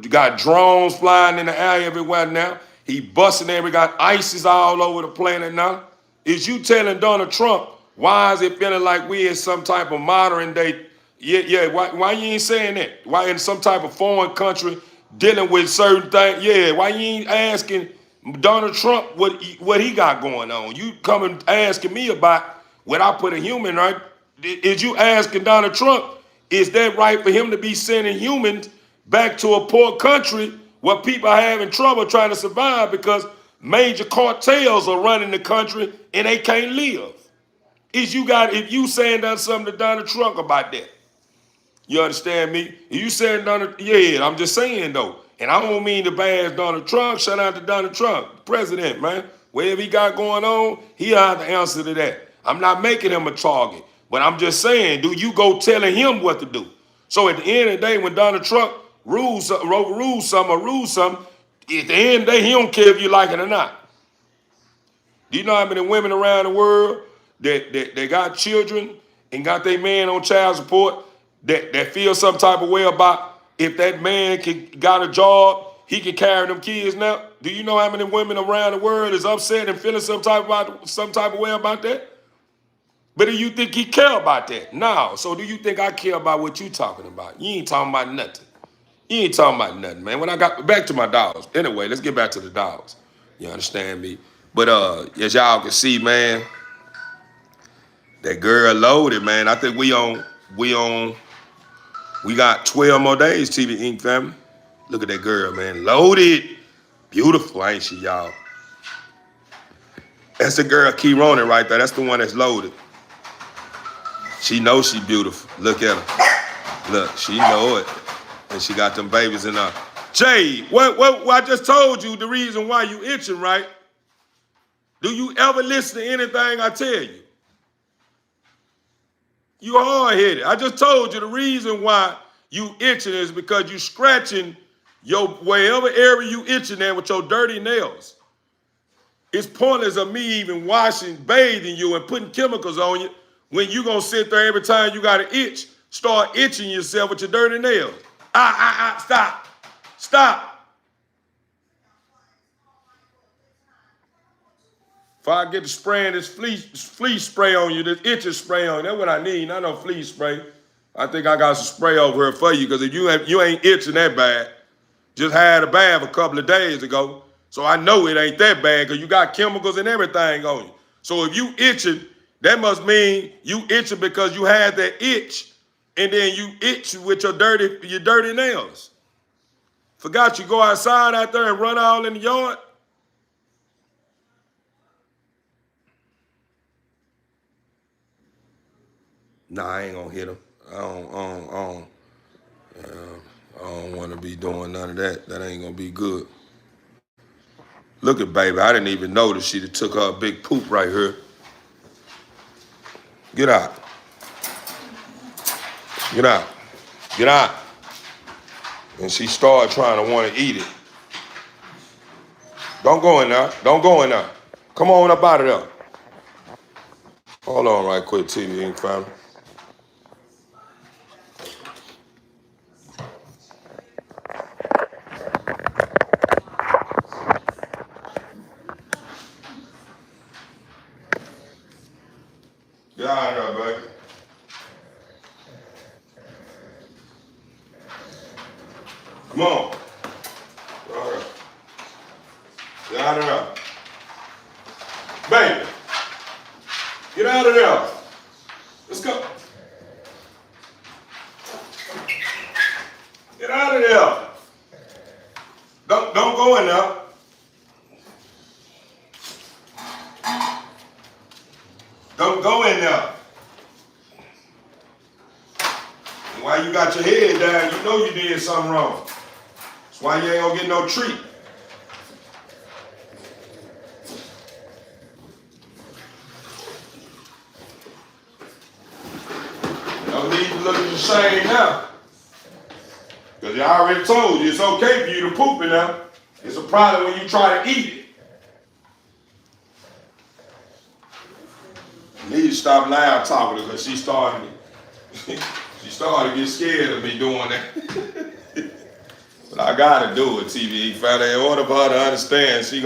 Speaker 1: Got drones flying in the air everywhere now. He busting got ISIS all over the planet now. Is you telling Donald Trump why is it feeling like we in some type of modern day? Yeah. Why you ain't saying that? Why in some type of foreign country dealing with certain things? Yeah. Why you ain't asking Donald Trump what he got going on? You coming asking me about what I put a human, right? Is you asking Donald Trump, is that right for him to be sending humans back to a poor country where people are having trouble trying to survive because major cartels are running the country and they can't live? If you saying done something to Donald Trump about that? You understand me? You saying Donald, yeah, I'm just saying though. And I don't mean to bash Donald Trump. Shout out to Donald Trump, president, man. Whatever he got going on, he have to answer to that. I'm not making him a target, but I'm just saying, do you go telling him what to do? So at the end of the day, when Donald Trump overrules something, at the end of the day, he don't care if you like it or not. Do you know how many women around the world that got children and got their man on child support that feel some type of way about if that man got a job, he can carry them kids now? Do you know how many women around the world is upset and feeling some type of way about that? But do you think he care about that? No. So do you think I care about what you talking about? You ain't talking about nothing. You ain't talking about nothing, man. When I got back to my dogs. Anyway, let's get back to the dogs. You understand me? But as y'all can see, man, That girl loaded, man. I think we got 12 more days, TV Ink family. Look at that girl, man. Loaded. Beautiful, ain't she, y'all? That's the girl Key-Ronin right there. That's the one that's loaded. She knows she beautiful. Look at her. Look, she know it. And she got them babies in her. Jay, what I just told you the reason why you itching, right? Do you ever listen to anything I tell you? You hard-headed. I just told you the reason why you itching is because you scratching your wherever area you itching at with your dirty nails. It's pointless of me even washing, bathing you and putting chemicals on you when you gonna sit there every time you got an itch, start itching yourself with your dirty nails. Stop. Stop. If I get to spraying this flea spray on you, this itching spray on you, that's what I need, not no flea spray. I think I got some spray over here for you, because if you ain't itching that bad, just had a bath a couple of days ago, so I know it ain't that bad, because you got chemicals and everything on you. So if you itching, that must mean you itching because you had that itch, and then you itch with your dirty nails. Forgot you go outside out there and run all in the yard? Nah, I ain't gonna hit him. I don't want to be doing none of that. That ain't gonna be good. Look at baby. I didn't even notice she took her a big poop right here. Get out. Get out. Get out. And she started trying to want to eat it. Don't go in there. Don't go in there. Come on up out of there. Hold on right quick, TV Ink family. Get out of there, baby. Come on. Get out of there. Baby. Get out of there. Let's go. Get out of there. Don't go in there. Don't go in there. And while you got your head down, you know you did something wrong. That's why you ain't gonna get no treat. No need to look ashamed now. Because I already told you it's okay for you to poop in there. It's a problem when you try to eat it. You need to stop loud talking because she started to get scared of me doing that. But I gotta do it, TV family. In order for her to understand, I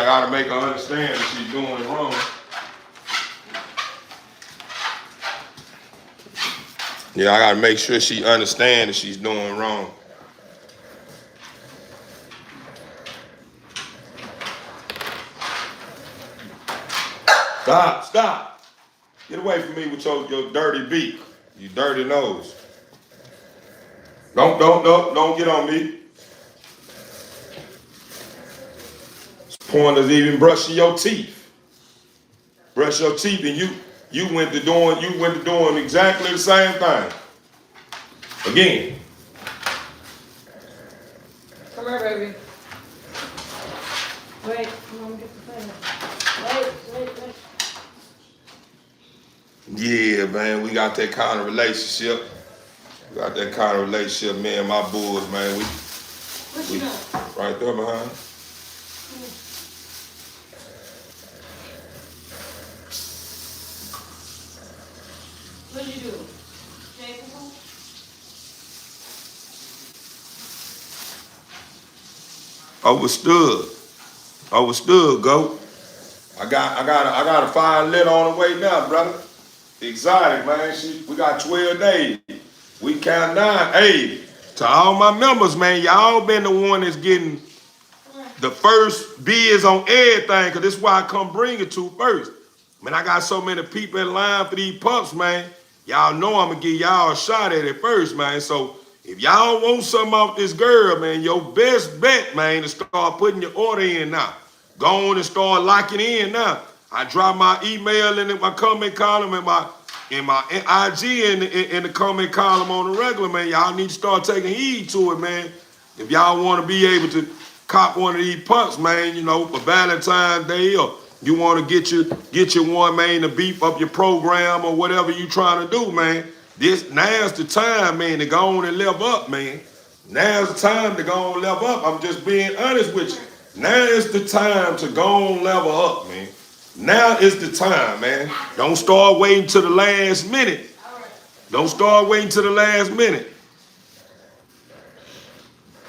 Speaker 1: gotta make her understand that she's doing it wrong. Yeah, I gotta make sure she understands that she's doing wrong. Stop. Get away from me with your dirty beak, you dirty nose. Don't get on me. This point is even brushing your teeth. Brush your teeth, and you went to doing exactly the same thing. Again.
Speaker 2: Come here, baby. Wait, I'm gonna get the thing. Wait.
Speaker 1: Yeah, man, we got that kind of relationship. Me and my boys, man.
Speaker 2: What you doing?
Speaker 1: Right there behind.
Speaker 2: What did you do? Jason?
Speaker 1: Overstood, goat. I got a fire lit on the way now, brother. Exotic, man. We got 12 days. We count down. Hey, to all my members, man, y'all been the one that's getting the first bids on everything, because this is why I come bring it to first. Man, I got so many people in line for these pups, man. Y'all know I'm gonna give y'all a shot at it first, man. So if y'all want something off this girl, man, your best bet, man, is start putting your order in now. Go on and start locking in now. I drop my email in my comment column and my IG in the comment column on the regular, man. Y'all need to start taking heed to it, man. If y'all want to be able to cop one of these pups, man, you know, for Valentine's Day, or you want to get your one, man, to beef up your program or whatever you trying to do, man. Now's the time, man, to go on and level up, man. Now's the time to go on and level up. I'm just being honest with you. Now is the time to go on level up, man. Now is the time, man. Don't start waiting till the last minute. Don't start waiting till the last minute.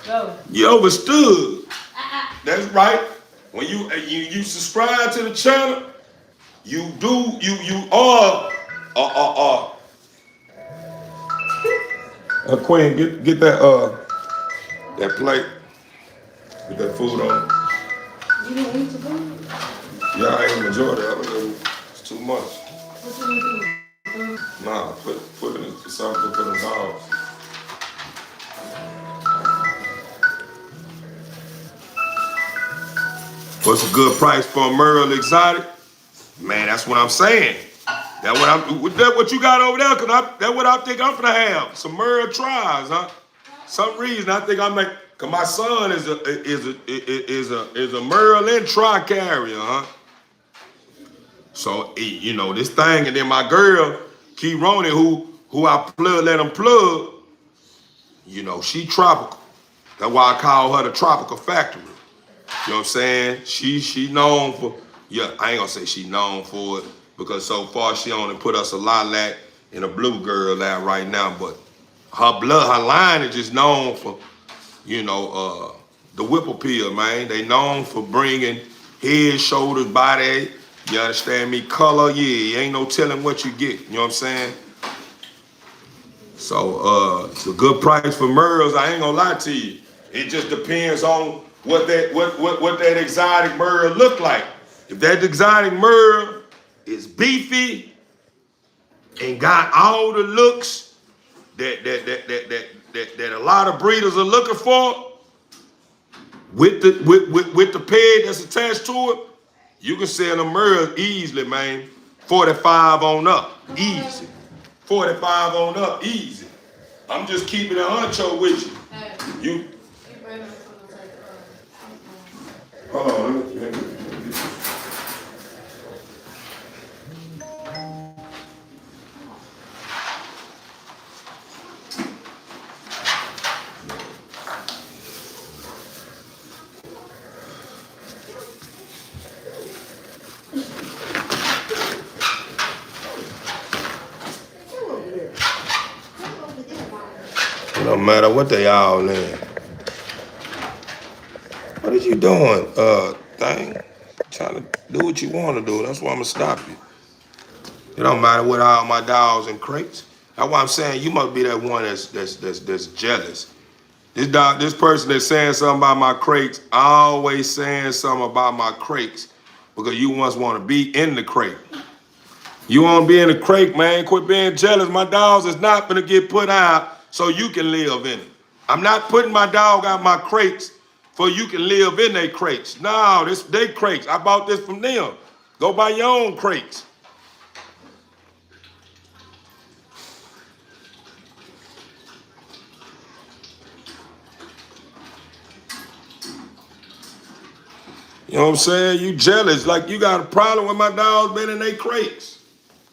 Speaker 2: Go.
Speaker 1: You overstood. That's right. When you subscribe to the channel, you are Queen, get that plate with that food on it.
Speaker 2: You didn't eat the food?
Speaker 1: Yeah, I ain't the majority of it. It's too much.
Speaker 2: What you gonna do?
Speaker 1: Nah, put it in something for the dogs. What's a good price for a Merle exotic? Man, that's what I'm saying. That's what you got over there, cause that's what I think I'm gonna have. Some Merle tries, huh? Some reason I think I make, cause my son is a Merle and tri carrier, huh? So you know this thing, and then my girl, Key Roney, who I let him plug, you know, she tropical. That's why I call her the tropical factory. You know what I'm saying? She known for, yeah, I ain't gonna say she known for it, because so far she only put us a lilac and a blue girl out right now, but her line is just known for, you know, the Whippoorwill, man. They known for bringing head, shoulders, body, you understand me, color, yeah, ain't no telling what you get, you know what I'm saying? So it's a good price for Merles, I ain't gonna lie to you. It just depends on what that exotic Merle look like. If that exotic Merle is beefy and got all the looks that a lot of breeders are looking for, with the peg that's attached to it, you can sell a Merle easily, man. 45 on up, easy. 45 on up, easy. I'm just keeping it honcho with you. You. Hold on, let me. No matter what they all in. What are you doing, thing? Trying to do what you want to do. That's why I'm gonna stop you. It don't matter what all my dogs in crates. That's why I'm saying you must be that one that's jealous. This person that's saying something about my crates, always saying something about my crates, because you once want to be in the crate. You want to be in the crate, man. Quit being jealous. My dogs is not gonna get put out so you can live in it. I'm not putting my dog out my crates for you can live in their crates. No, this they crates. I bought this from them. Go buy your own crates. You know what I'm saying? You jealous, like you got a problem with my dogs being in their crates.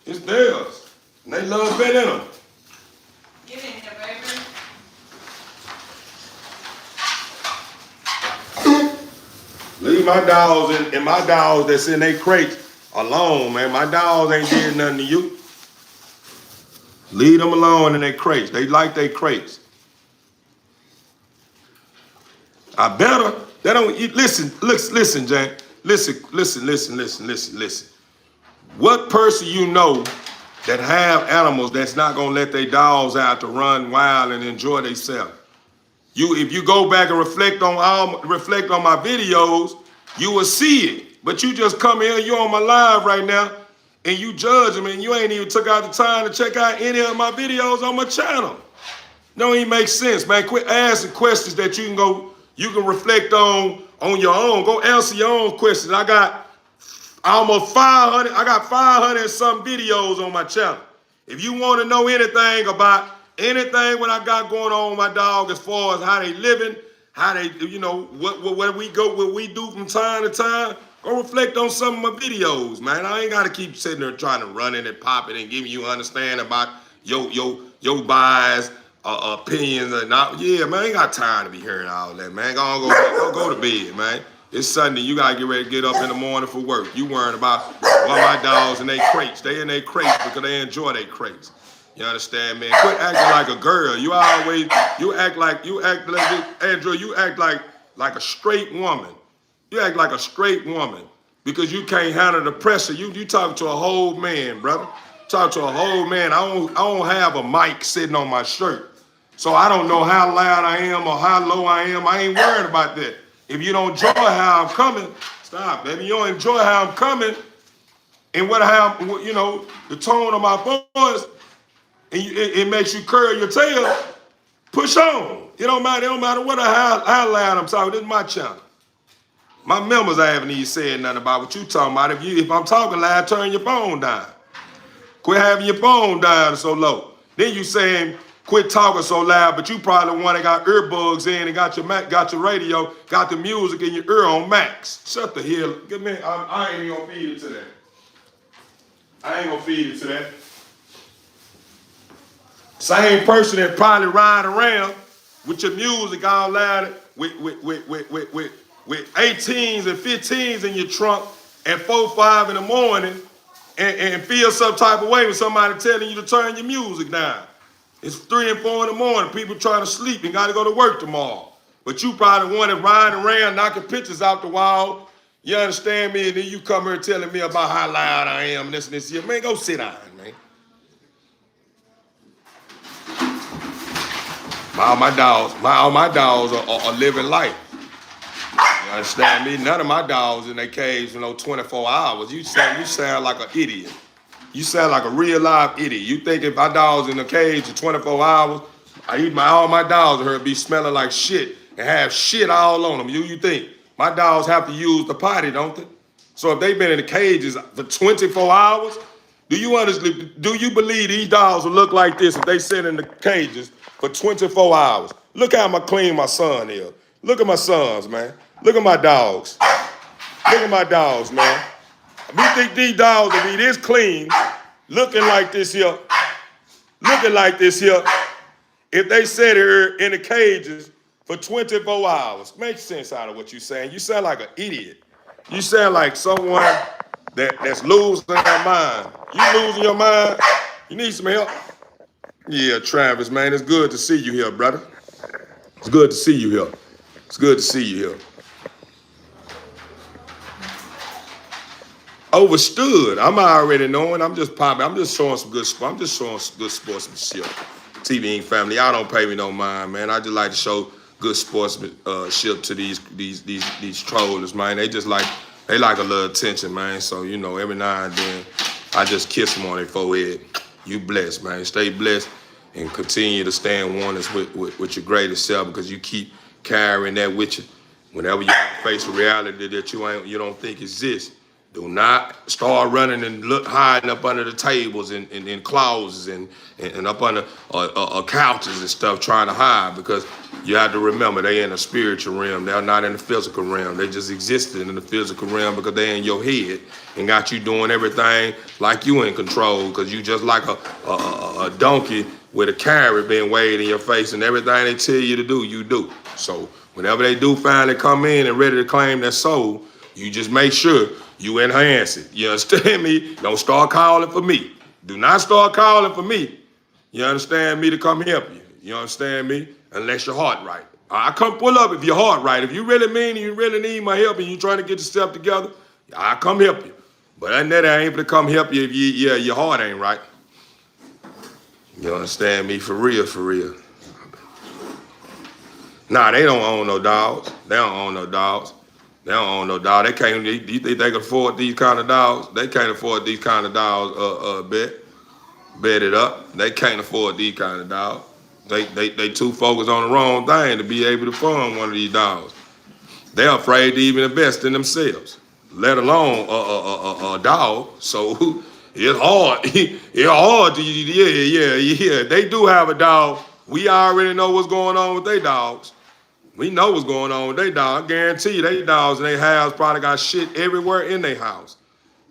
Speaker 1: It's theirs. And they love being in them.
Speaker 2: Get in here, baby.
Speaker 1: Leave my dogs and my dogs that's in their crates alone, man. My dogs ain't did nothing to you. Leave them alone in their crates. They like their crates. I better. They don't listen, Jane. Listen. What person you know that have animals that's not gonna let their dogs out to run wild and enjoy themselves? If you go back and reflect on my videos, you will see it. But you just come here, you on my live right now, and you judge them and you ain't even took out the time to check out any of my videos on my channel. Don't even make sense, man. Quit asking questions that you can reflect on your own. Go answer your own questions. I got almost 500, I got 500 and some videos on my channel. If you want to know anything about anything what I got going on with my dog as far as how they living, how they, what we do from time to time, go reflect on some of my videos, man. I ain't got to keep sitting there trying to run it and pop it and giving you understanding about your bias, opinions or not. Yeah, man, I ain't got time to be hearing all that, man. Go to bed, man. It's Sunday. You gotta get ready to get up in the morning for work. You worrying about all my dogs in their crates. They in their crates because they enjoy their crates. You understand, man? Quit acting like a girl. You act like Andrew. You act like a straight woman. You act like a straight woman because you can't handle the pressure. You talking to a whole man, brother. Talk to a whole man. I don't have a mic sitting on my shirt. So I don't know how loud I am or how low I am. I ain't worried about that. If you don't enjoy how I'm coming, stop, baby. You don't enjoy how I'm coming and the tone of my voice, and it makes you curl your tail, push on. It don't matter how loud I'm talking. This is my channel. My members I haven't even said nothing about what you talking about. If I'm talking loud, turn your phone down. Quit having your phone down so low. Then you saying quit talking so loud, but you probably the one that got earbuds in and got your radio, got the music in your ear on max. Shut the hell. Give me. I ain't even gonna feed it to that. I ain't gonna feed it to that. Same person that probably ride around with your music all loud with 18s and 15s in your trunk at 4, 5 in the morning and feel some type of way when somebody telling you to turn your music down. It's 3 and 4 in the morning. People trying to sleep and got to go to work tomorrow. But you probably one that riding around knocking pictures out the wall. You understand me? And then you come here telling me about how loud I am, this and this. Man, go sit down, man. All my dogs are living life. You understand me? None of my dogs in their cage, 24 hours. You sound like an idiot. You sound like a real live idiot. You think if my dog's in the cage for 24 hours, all my dogs are here be smelling like shit and have shit all on them. You think my dogs have to use the potty, don't they? So if they've been in the cages for 24 hours, do you believe these dogs will look like this if they sit in the cages for 24 hours? Look how clean my son is. Look at my sons, man. Look at my dogs. Look at my dogs, man. You think these dogs will be this clean, looking like this here, if they sit here in the cages for 24 hours? Make sense out of what you're saying. You sound like an idiot. You sound like someone that's losing their mind. You losing your mind? You need some help? Yeah, Travis, man, it's good to see you here, brother. It's good to see you here. It's good to see you here. Overstood. I'm already knowing. I'm just popping. I'm just showing some good sport. I'm just showing some good sportsmanship. TV Inc. family, y'all don't pay me no mind, man. I just like to show good sportsmanship to these trollers, man. They like a little attention, man. So every now and then, I just kiss them on their forehead. You blessed, man. Stay blessed and continue to stay in oneness with your greatest self, because you keep carrying that with you. Whenever you have to face a reality that you don't think exists, do not start running and hiding up under the tables and in closets and up under couches and stuff trying to hide, because you have to remember they in the spiritual realm. They're not in the physical realm. They just existed in the physical realm because they're in your head and got you doing everything like you in control, because you just like a donkey with a carrot being weighed in your face, and everything they tell you to do, you do. So whenever they do finally come in and ready to claim their soul, you just make sure you enhance it. You understand me? Don't start calling for me. Do not start calling for me. You understand me, to come help you. You understand me? Unless your heart right. I come pull up if your heart right. If you really mean and you really need my help and you trying to get yourself together, I come help you. But other than that, I ain't able to come help you if your heart ain't right. You understand me? For real, for real. Nah, they don't own no dogs. They don't own no dogs. They don't own no dog. They can't. Do you think they can afford these kind of dogs? They can't afford these kind of dogs. Bet it up. They can't afford these kind of dogs. They too focused on the wrong thing to be able to fund one of these dogs. They're afraid to even invest in themselves, let alone a dog. So it's hard. It's hard to yeah. They do have a dog. We already know what's going on with their dogs. We know what's going on with their dog. I guarantee you, they dogs in their house probably got shit everywhere in their house.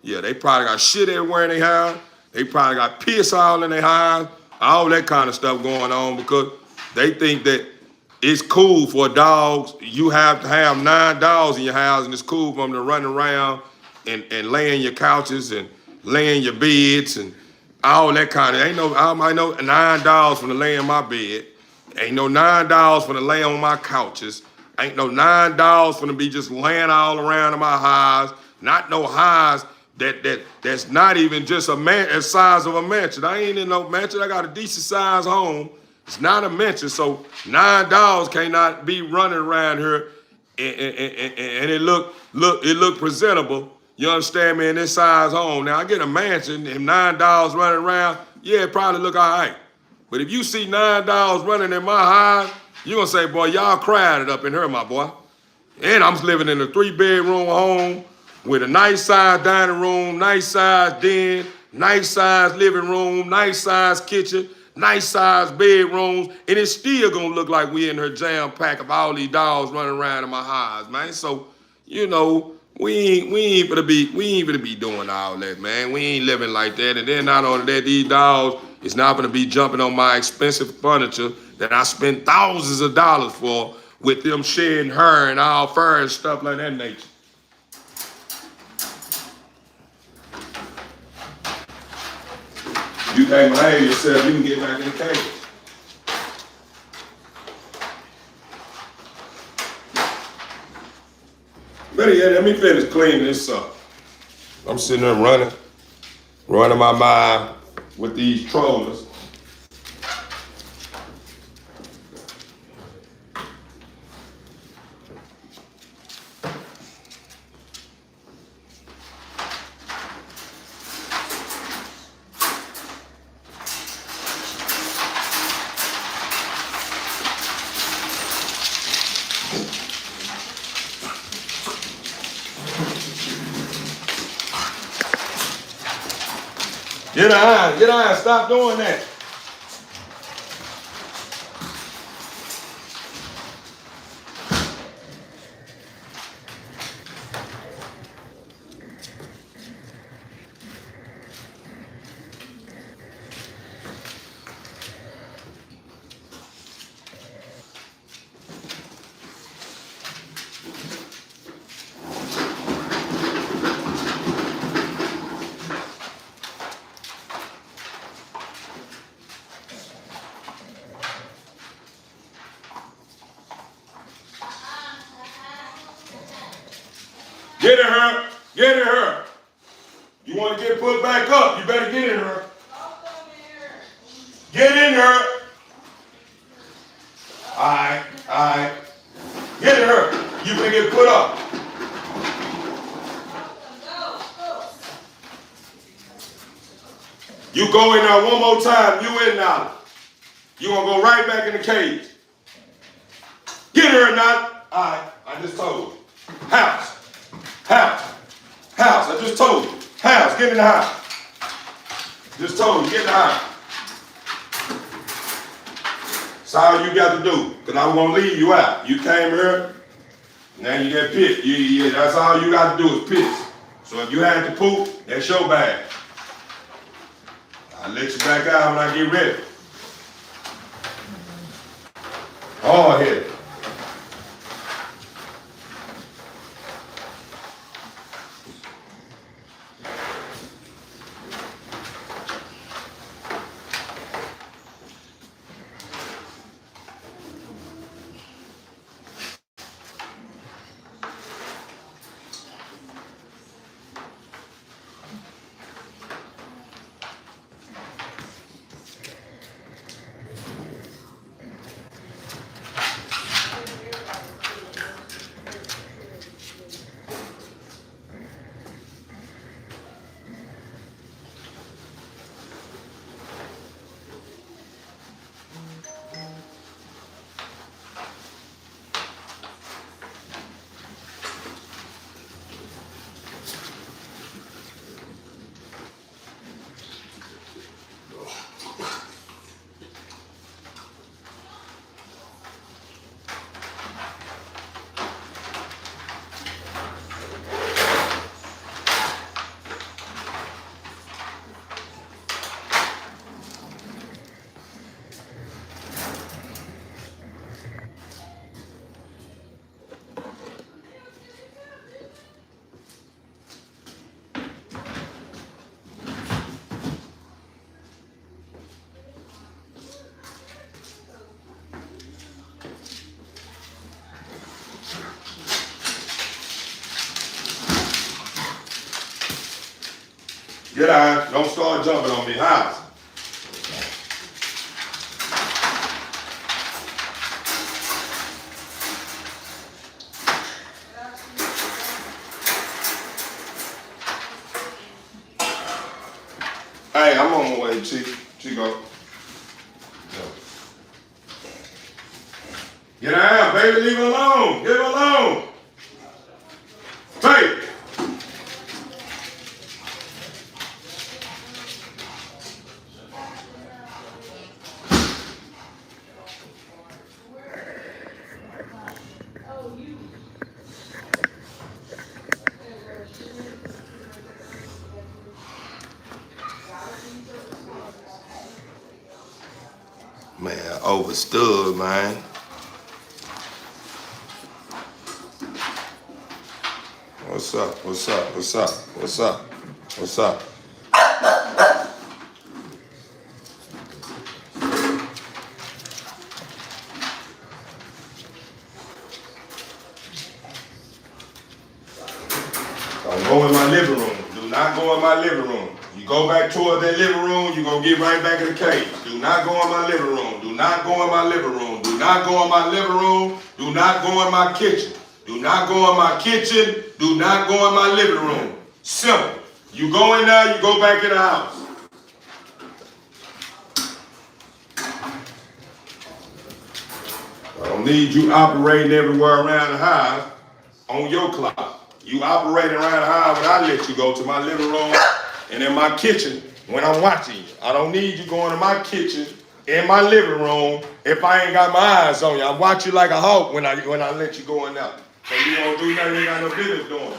Speaker 1: Yeah, they probably got shit everywhere in their house. They probably got piss all in their house, all that kind of stuff going on because they think that it's cool for dogs. You have to have 9 dogs in your house, and it's cool for them to run around and lay in your couches and lay in your beds and all that kind of. I know 9 dogs from to lay in my bed. Ain't no 9 dogs from to lay on my couches. Ain't no 9 dogs from to be just laying all around in my house. Not no house that's not even just a size of a mansion. I ain't in no mansion. I got a decent sized home. It's not a mansion, so 9 dogs cannot be running around here and it look presentable. You understand me? In this size home. Now I get a mansion and 9 dogs running around. Yeah, it probably look all right. But if you see 9 dogs running in my house, you gonna say, boy, y'all crowded up in here, my boy. And I'm living in a 3-bedroom home with a nice size dining room, nice size den, nice size living room, nice size kitchen, nice size bedrooms, and it's still gonna look like we in her jam pack of all these dogs running around in my house, man. So, you know, we ain't gonna be doing all that, man. We ain't living like that. And then not only that, these dogs is not gonna be jumping on my expensive furniture that I spend thousands of dollars for with them shedding hair and all fur and stuff like that nature. You can't behave yourself, you can get back in the cage. Better yet, let me finish cleaning this up. I'm sitting there running my mind with these trollers. Get on, stop doing that. Get in her. Get in her. You want to get put back up, you better get in her. Get in her. All right. Get in her. You can get put up. You go in there one more time. You in now. You gonna go right back in the cage. Get her now. All right. I just told you. House. I just told you. House. Get in the house. Just told you. Get in the house. That's all you got to do. Because I was going to leave you out. You came here. Now you get pissed. Yeah, that's all you got to do is piss. So if you had to poop, that's your bag. I'll let you back out when I get ready. Hard headed. Get out. Don't start jumping on me. House. Hey, I'm on my way, Chico. Get out, baby. Leave her alone. Leave her alone. Hey. Man, overstood, man. What's up? What's up? What's up? What's up? What's up? Don't go in my living room. Do not go in my living room. You go back toward that living room, you're going to get right back in the cage. Do not go in my living room. Do not go in my living room. Do not go in my living room. Do not go in my kitchen. Do not go in my kitchen. Do not go in my living room. Simple. You go in there, you go back in the house. I don't need you operating everywhere around the house on your clock. You operating around the house when I let you go to my living room and in my kitchen when I'm watching you. I don't need you going to my kitchen, in my living room, if I ain't got my eyes on you. I watch you like a hawk when I let you go in there. So you don't do nothing you got no business doing.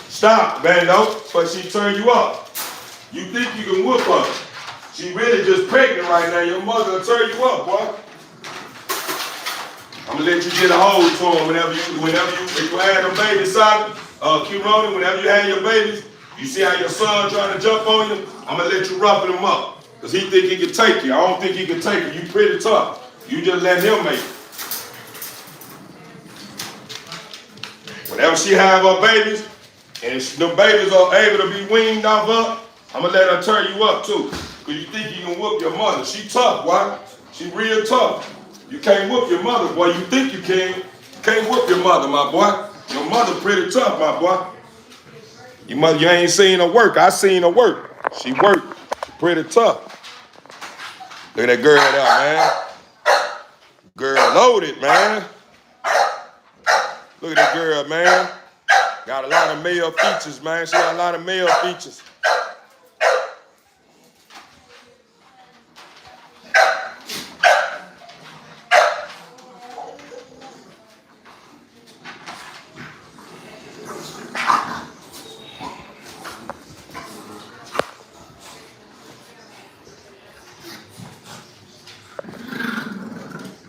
Speaker 1: Stop, Bando, but she turn you up. You think you can whoop her. She really just pregnant right now. Your mother will turn you up, boy. I'm gonna let you get a hold to him if you had them babies, son, Q-Roni, whenever you had your babies, you see how your son trying to jump on you, I'm gonna let you roughen him up. Because he think he can take you. I don't think he can take you. You pretty tough. You just let him make it. Whenever she have her babies, and the babies are able to be weaned off her, I'm gonna let her turn you up too. Cause you think you can whoop your mother. She tough, boy. She real tough. You can't whoop your mother, boy. You think you can. You can't whoop your mother, my boy. Your mother pretty tough, my boy. You ain't seen her work. I seen her work. She worked. She pretty tough. Look at that girl there, man. Girl loaded, man. Look at that girl, man. Got a lot of male features, man. She got a lot of male features.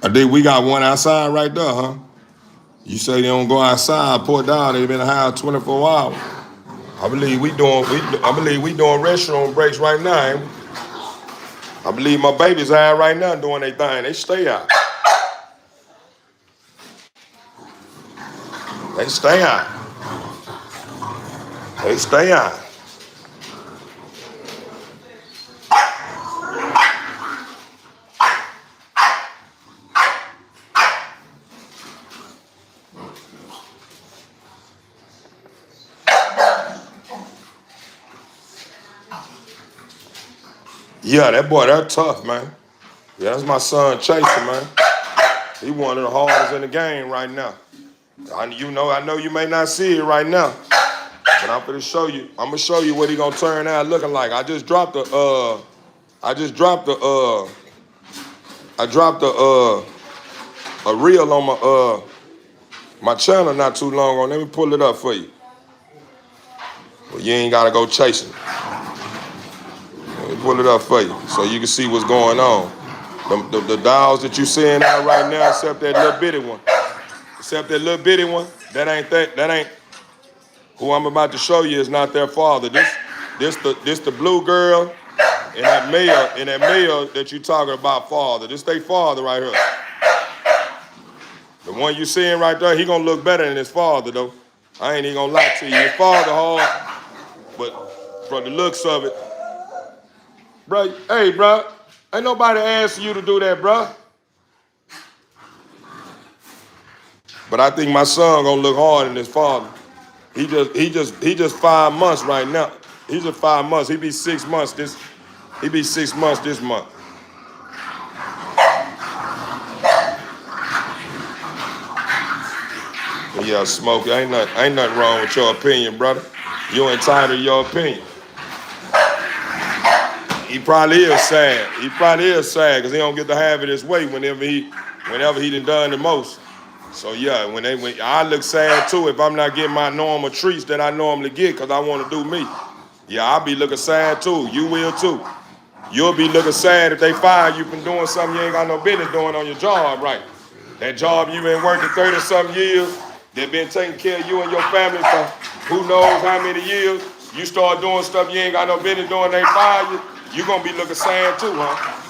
Speaker 1: I think we got one outside right there, huh? You say they don't go outside, poor dog, they've been in the house 24 hours. I believe we doing restroom breaks right now, ain't we? I believe my babies out right now doing their thing. They stay out. They stay out. They stay out. Yeah, that boy, that's tough, man. Yeah, that's my son Chaser, man. He one of the hardest in the game right now. I know you may not see it right now, but I'm gonna show you. I'm gonna show you what he gonna turn out looking like. I dropped a reel on my channel not too long ago. Let me pull it up for you. Well, you ain't gotta go chasing. Let me pull it up for you so you can see what's going on. The dogs that you seeing out right now, except that little bitty one. That ain't who I'm about to show you is not their father. This the blue girl in that male that you talking about, father. This they father right here. The one you seeing right there, he gonna look better than his father though. I ain't even gonna lie to you. His father hard, but from the looks of it, bro. Hey, bro, ain't nobody asking you to do that, bro. But I think my son gonna look harder than his father. He just 5 months right now. He's just 5 months. He be 6 months this. He be 6 months this month. Yeah, Smokey, ain't nothing wrong with your opinion, brother. You entitled to your opinion. He probably is sad. He probably is sad because he don't get to have it his way whenever he done the most. So yeah, when I look sad too if I'm not getting my normal treats that I normally get because I want to do me. Yeah, I'll be looking sad too. You will too. You'll be looking sad if they fire you from doing something you ain't got no business doing on your job, right? That job you been working 30-something years, that been taking care of you and your family for who knows how many years. You start doing stuff you ain't got no business doing, they fire you. You gonna be looking sad too, huh?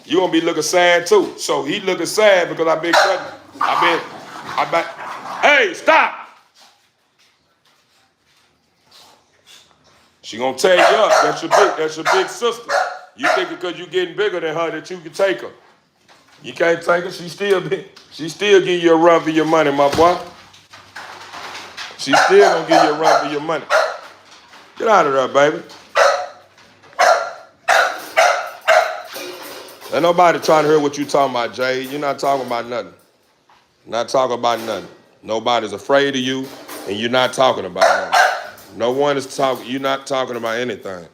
Speaker 1: You gonna be looking sad too. So he looking sad because hey, stop! She gonna tear you up. That's your big sister. You think because you getting bigger than her that you can take her. You can't take her. She still give you a run for your money, my boy. She still gonna give you a run for your money. Get out of there, baby. Ain't nobody trying to hear what you talking about, Jay. You're not talking about nothing. Not talking about nothing. Nobody's afraid of you, and you're not talking about nothing. No one is talking. You're not talking about anything.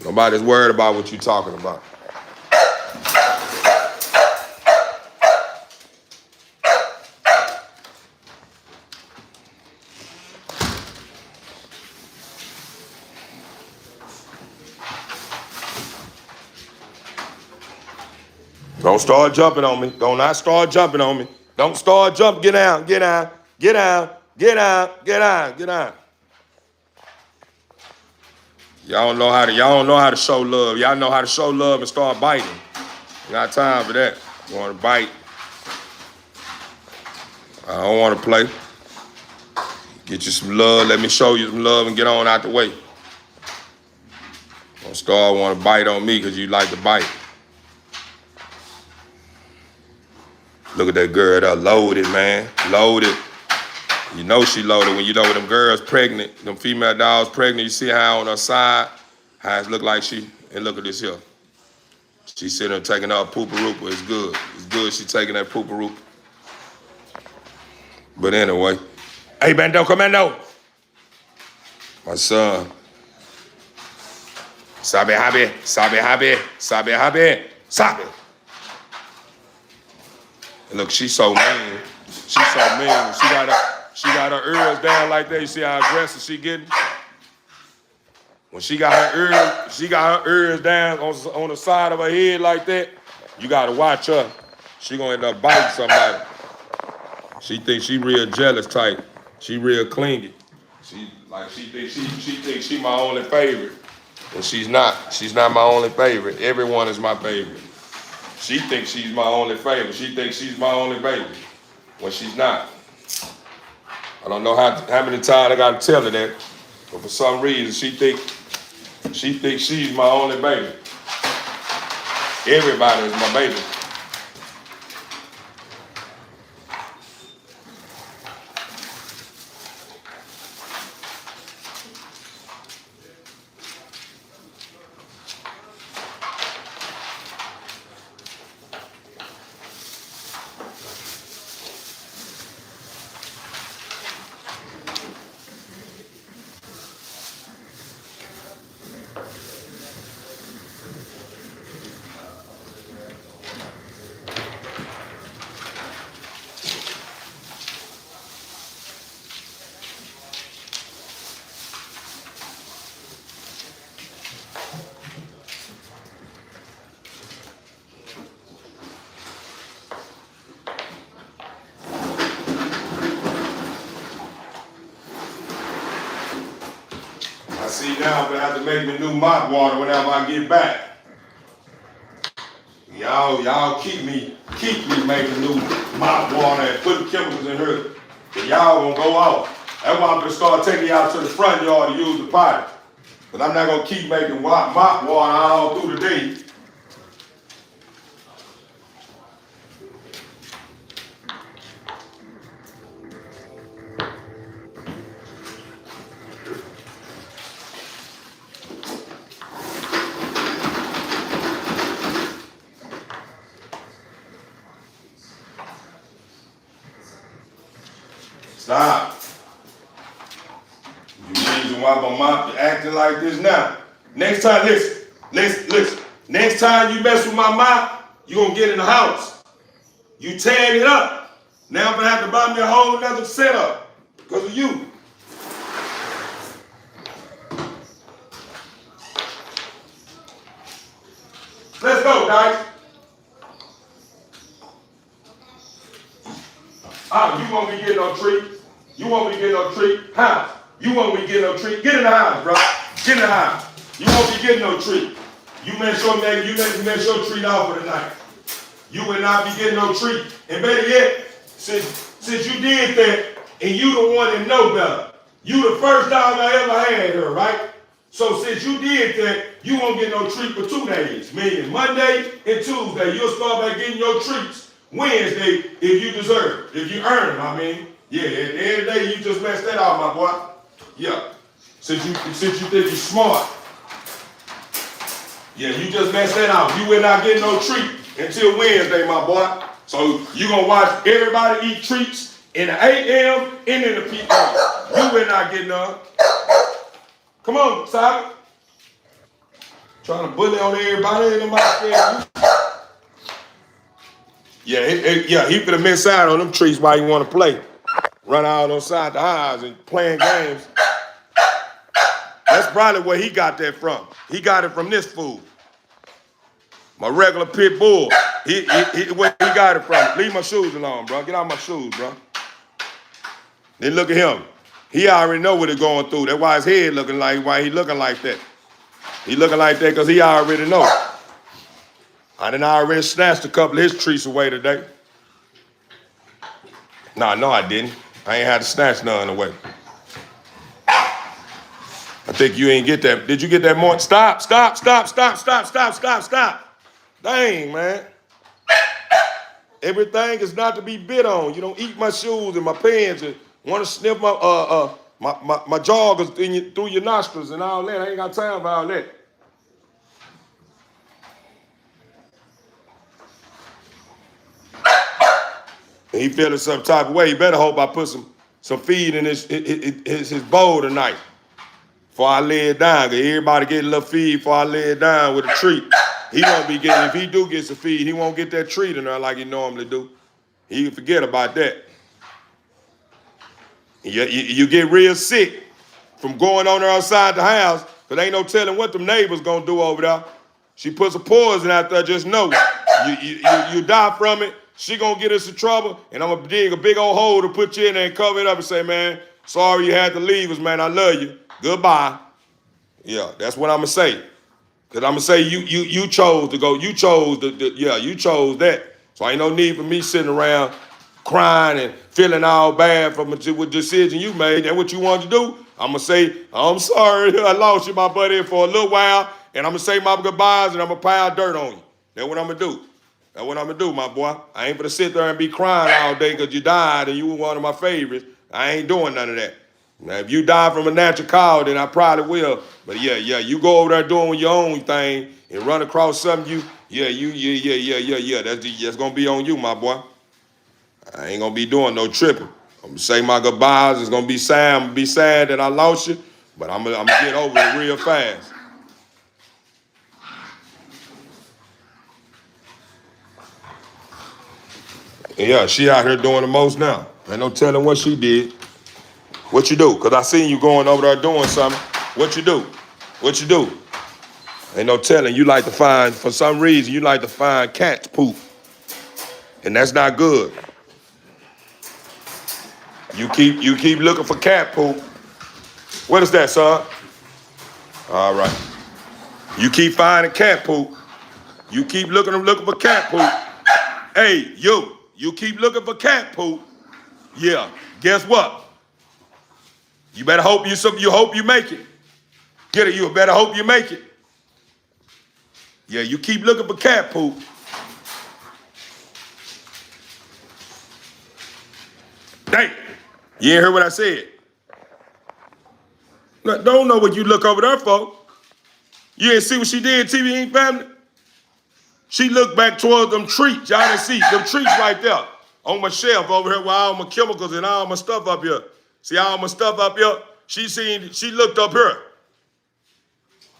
Speaker 1: Nobody's worried about what you're talking about. Don't start jumping on me. Don't not start jumping on me. Don't start jumping. Get down. Get down. Get down. Get down. Get down. Get down. Y'all don't know how to show love. Y'all know how to show love and start biting. You got time for that. You want to bite? I don't want to play. Get you some love. Let me show you some love and get on out the way. Don't start want to bite on me because you like to bite. Look at that girl there, loaded, man. Loaded. You know she loaded when you know when them girls pregnant, them female dogs pregnant, you see how on her side, how it look like and look at this here. She sitting there taking her pooper-rooper. It's good. It's good she taking that pooper-rooper. But anyway. Hey, Bando, Commando. My son. Sabe happy, sabe happy, sabe happy, sabe. Look, she's so mean. She's so mean. She got her ears down like that. You see how aggressive she getting? When she got her ears down on the side of her head like that, you gotta watch her. She gonna end up biting somebody. She thinks she real jealous type. She real clingy. She thinks she my only favorite. And she's not. She's not my only favorite. Everyone is my favorite. She thinks she's my only favorite. She thinks she's my only baby. When she's not. I don't know how many times I gotta tell her that. But for some reason she thinks she's my only baby. Everybody is my baby. now I'm gonna have to make me new mop water whenever I get back. Y'all keep me making new mop water and putting chemicals in her. And y'all gonna go off. That's why I'm gonna start taking y'all to the front yard to use the potty. But I'm not gonna keep making mop water all through the day. Stop. You reason why my mom acting like this now. Next time, listen. Next time you mess with my mop, you gonna get in the house. You tearing it up. Now I'm gonna have to buy me a whole nother setup because of you. Let's go, guys. Oh, you won't be getting no treat. You won't be getting no treat. House. You won't be getting no treat. Get in the house, bro. Get in the house. You won't be getting no treat. You mess your treat out for the night. You will not be getting no treat. And better yet, since you did that, and you the one that know better. You the first time I ever had her, right? So since you did that, you won't get no treat for 2 days. Meaning Monday and Tuesday. You'll start by getting your treats Wednesday if you deserve it. If you earn them, I mean. Yeah, at the end of the day, you just messed that out, my boy. Yeah. Since you think you're smart. Yeah, you just messed that out. You will not get no treat until Wednesday, my boy. So you gonna watch everybody eat treats in the AM and in the PM. You will not get none. Come on, Simon. Trying to bully on everybody in my scared. Yeah, he could have missed out on them treats while you want to play. Run out outside the house and playing games. That's probably where he got that from. He got it from this fool. My regular pit bull. Where he got it from. Leave my shoes alone, bro. Get out my shoes, bro. Then look at him. He already know what he's going through. That's why his head looking like, why he looking like that. He looking like that because he already know. I done already snatched a couple of his treats away today. No, I didn't. I ain't had to snatch none away. I think you ain't get that. Did you get that more? Stop. Dang, man. Everything is not to be bit on. You don't eat my shoes and my pants and want to sniff my joggers through your nostrils and all that. I ain't got time for all that. And he feeling some type of way. He better hope I put some feed in his bowl tonight before I lay it down. Cause everybody get a little feed before I lay it down with a treat. He won't be getting, if he do get some feed, he won't get that treat in there like he normally do. He can forget about that. You get real sick from going on there outside the house, because ain't no telling what them neighbors gonna do over there. She puts a poison out there, just know. You die from it, she gonna get us in trouble, and I'm gonna dig a big old hole to put you in there and cover it up and say, man, sorry you had to leave us, man, I love you. Goodbye. Yeah, that's what I'm gonna say. Because I'm gonna say you chose to go, you chose that. So ain't no need for me sitting around crying and feeling all bad from what decision you made. That's what you wanted to do. I'm gonna say, I'm sorry, I lost you, my buddy, for a little while, and I'm gonna say my goodbyes and I'm gonna pile dirt on you. That's what I'm gonna do. That's what I'm gonna do, my boy. I ain't gonna sit there and be crying all day because you died and you were one of my favorites. I ain't doing none of that. Now, if you die from a natural cause, then I probably will. But yeah, you go over there doing your own thing and run across something that's gonna be on you, my boy. I ain't gonna be doing no tripping. I'm gonna say my goodbyes. It's gonna be sad. I'm gonna be sad that I lost you, but I'm gonna get over it real fast. And yeah, she out here doing the most now. Ain't no telling what she did. What you do? Because I seen you going over there doing something. What you do? Ain't no telling. You like to find, for some reason, you like to find cat's poop. And that's not good. You keep looking for cat poop. What is that, son? All right. You keep finding cat poop. You keep looking for cat poop. Hey, you keep looking for cat poop. Yeah. Guess what? You better hope you hope you make it. Get it? You better hope you make it. Yeah, you keep looking for cat poop. Dang. You ain't heard what I said. Don't know what you look over there for. You didn't see what she did, TV Inc. family? She looked back towards them treats. Y'all didn't see them treats right there on my shelf over here with all my chemicals and all my stuff up here. See all my stuff up here? She looked up here.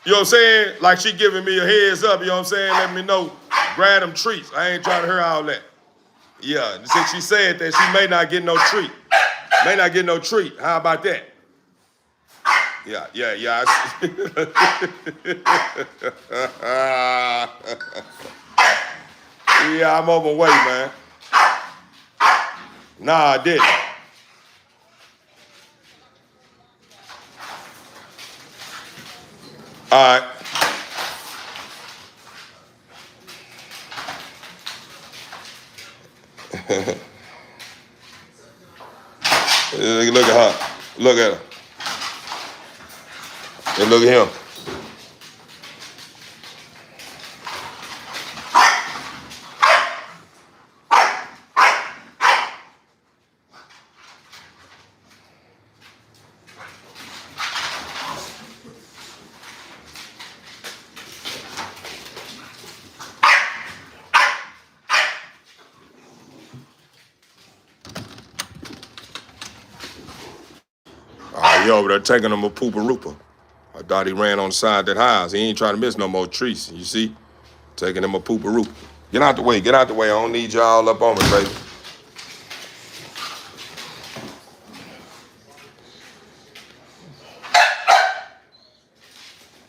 Speaker 1: You know what I'm saying? Like she giving me a heads up, you know what I'm saying? Let me know, grab them treats. I ain't trying to hear all that. Yeah, since she said that she may not get no treat. May not get no treat. How about that? Yeah. Yeah, I'm overweight, man. Nah, I didn't. All right. Look at her. Look at her. And look at him. He over there taking him a pooper-rooper. I thought he ran on the side of that house. He ain't trying to miss no more trees. You see? Taking him a pooper-rooper. Get out the way. Get out the way. I don't need y'all up on me, baby.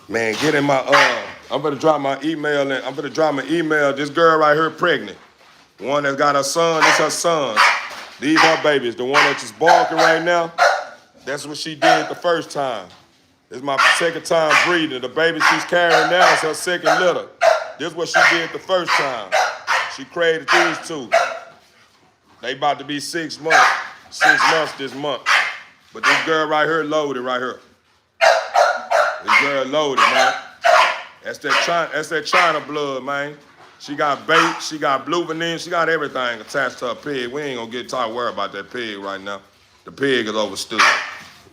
Speaker 1: Man, get in my, I'm gonna drop my email in. I'm gonna drop my email. This girl right here pregnant. One that's got her son, it's her son. These her babies. The one that's just barking right now, that's what she did the first time. This is my second time breeding. The baby she's carrying now is her second litter. This is what she did the first time. She created these two. They about to be 6 months. 6 months this month. But this girl right here loaded right here. This girl loaded, man. That's that China blood, man. She got bait, she got blue venin, she got everything attached to her pig. We ain't gonna get tired worried about that pig right now. The pig is overstood.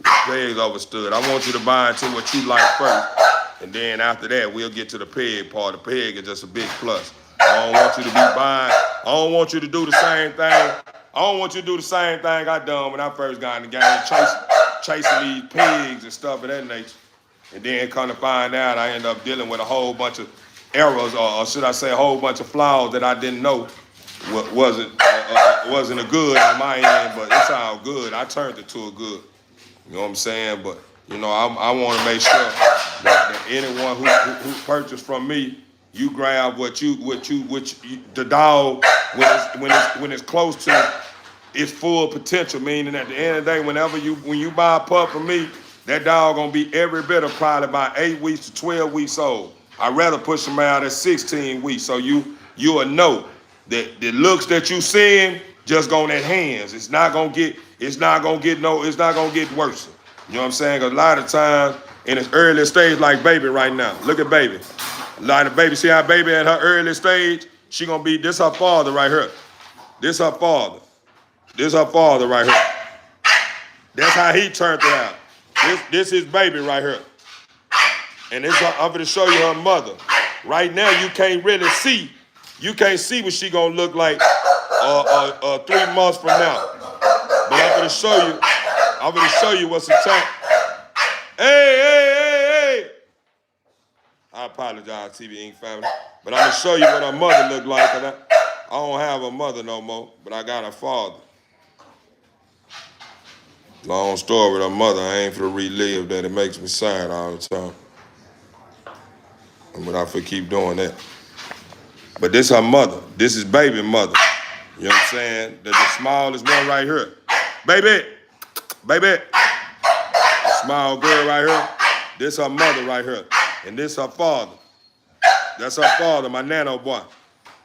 Speaker 1: The pig is overstood. I want you to buy into what you like first. And then after that, we'll get to the pig part. The pig is just a big plus. I don't want you to be buying. I don't want you to do the same thing. I don't want you to do the same thing I done when I first got in the game, chasing these pigs and stuff of that nature. And then come to find out, I end up dealing with a whole bunch of errors, or should I say a whole bunch of flaws that I didn't know wasn't a good on my end, but it's all good. I turned it to a good. You know what I'm saying? But, you know, I want to make sure that anyone who purchased from me, you grab what the dog, when it's close to its full potential, meaning at the end of the day, when you buy a pup from me, that dog gonna be every bit of probably about 8 weeks to 12 weeks old. I'd rather push them out at 16 weeks, so you will know that the looks that you seeing just gonna enhance. It's not gonna get worse. You know what I'm saying? 'Cause a lot of times in its early stage, like baby right now. Look at baby. Like the baby, see how baby at her early stage, she gonna be, this her father right here. This her father. This her father right here. That's how he turned her out. This is baby right here. And I'm going to show you her mother. Right now, you can't really see. You can't see what she going to look like 3 months from now. But I'm going to show you. I'm going to show you what's attached. Hey. I apologize, TV Inc. family. But I'm going to show you what her mother looked like. And I don't have a mother no more, but I got a father. Long story with her mother. I ain't for to relive that. It makes me sad all the time. But I for keep doing that. But this her mother. This is baby mother. You know what I'm saying? The smallest one right here. Baby. The small girl right here. This her mother right here. And this her father. That's her father, my nano boy.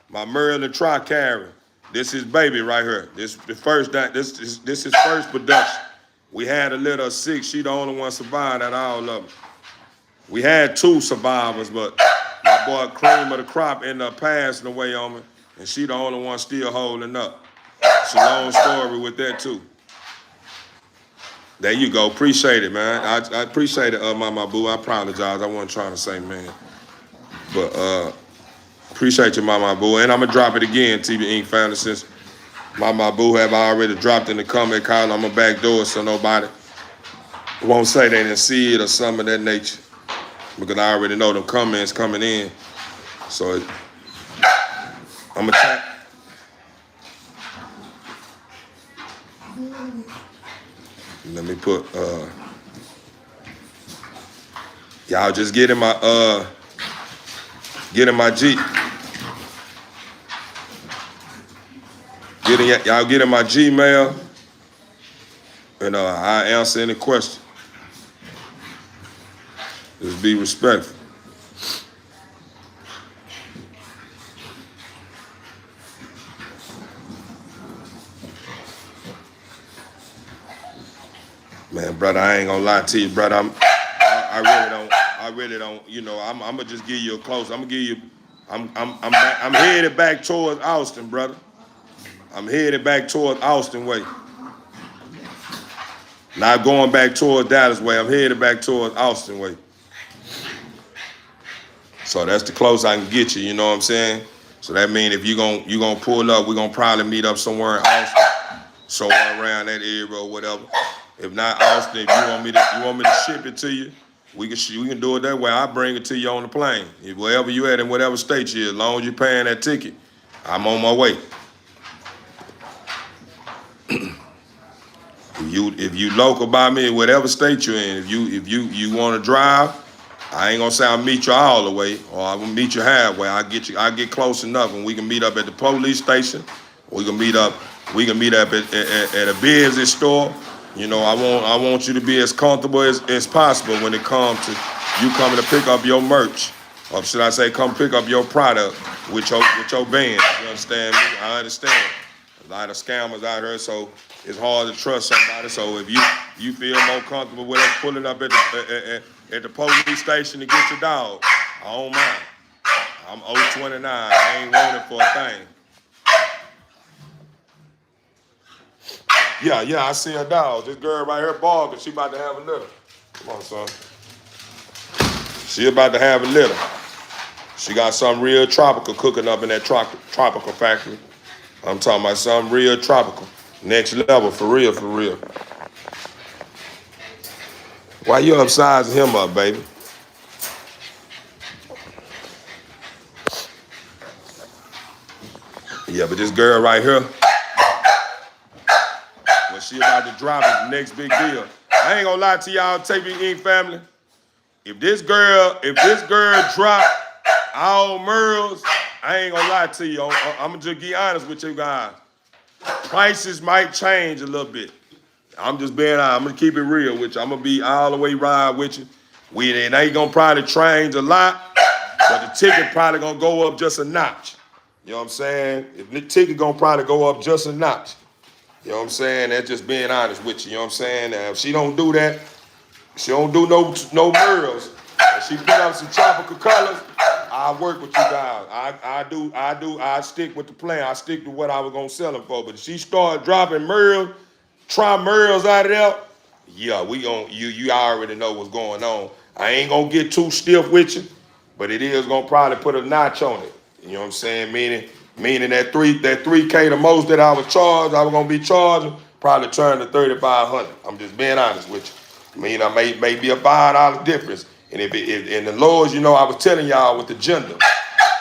Speaker 1: My Merlin Tri-Carry. This his baby right here. This his first production. We had a litter of 6. She the only one survived out of all of them. We had 2 survivors, but my boy cream of the crop ended up passing away on me, and she the only one still holding up. It's a long story with that too. There you go. Appreciate it, man. I appreciate it, my boo. I apologize. I wasn't trying to say man. But appreciate you, my boo. And I'm going to drop it again, TV Inc. family, since my boo have already dropped in the comment column. I'm going to backdoor so nobody won't say they didn't see it or something of that nature. Because I already know them comments coming in. So I'm going to tap. Let me put, y'all just get in my Jeep. Y'all get in my Gmail, and I answer any question. Just be respectful. Man, brother, I ain't gonna lie to you, brother. I really don't. You know, I'm gonna just give you a close. I'm headed back towards Austin, brother. I'm headed back towards Austin way. Not going back towards Dallas way. I'm headed back towards Austin way. So that's the close I can get you. You know what I'm saying? So that means if you gonna pull up, we're gonna probably meet up somewhere in Austin, somewhere around that area or whatever. If not Austin, if you want me to ship it to you, we can do it that way. I'll bring it to you on the plane. If wherever you at in whatever state you, as long as you're paying that ticket, I'm on my way. If you local by me, whatever state you're in, if you want to drive, I ain't gonna say I'll meet you all the way, or I'm gonna meet you halfway. I'll get close enough, and we can meet up at the police station. We can meet up at a business store. You know, I want you to be as comfortable as possible when it comes to you coming to pick up your merch, or should I say, come pick up your product with your van. You understand me? I understand. A lot of scammers out here, so it's hard to trust somebody. So if you feel more comfortable with us pulling up at the police station to get your dog, I don't mind. I'm 029. I ain't wanted for a thing. Yeah, I see a dog. This girl right here barking. She about to have a litter. Come on, son. She about to have a litter. She got something real tropical cooking up in that tropical factory. I'm talking about something real tropical. Next level, for real, for real. Why you upsizing him up, baby? Yeah, but this girl right here, when she about to drop it, the next big deal. I ain't gonna lie to y'all, TV Inc. family. If this girl drop all Merles, I ain't gonna lie to you. I'm gonna just be honest with you guys. Prices might change a little bit. I'm just being honest. I'm gonna keep it real with you. I'm gonna be all the way ride with you. It ain't gonna probably change a lot, but the ticket probably gonna go up just a notch. You know what I'm saying? If the ticket gonna probably go up just a notch. You know what I'm saying? That's just being honest with you. You know what I'm saying? Now, if she don't do that, she don't do no Merles, and she put up some tropical colors, I work with you guys. I stick with the plan. I stick to what I was gonna sell them for. But if she start dropping Merles, try Merles out of there, yeah, you already know what's going on. I ain't gonna get too stiff with you, but it is gonna probably put a notch on it. You know what I'm saying? Meaning that 3K the most that I was gonna be charging, probably turn to 3,500. I'm just being honest with you. I mean, I may be a $5 difference. And if the Lord's, you know, I was telling y'all with the gender.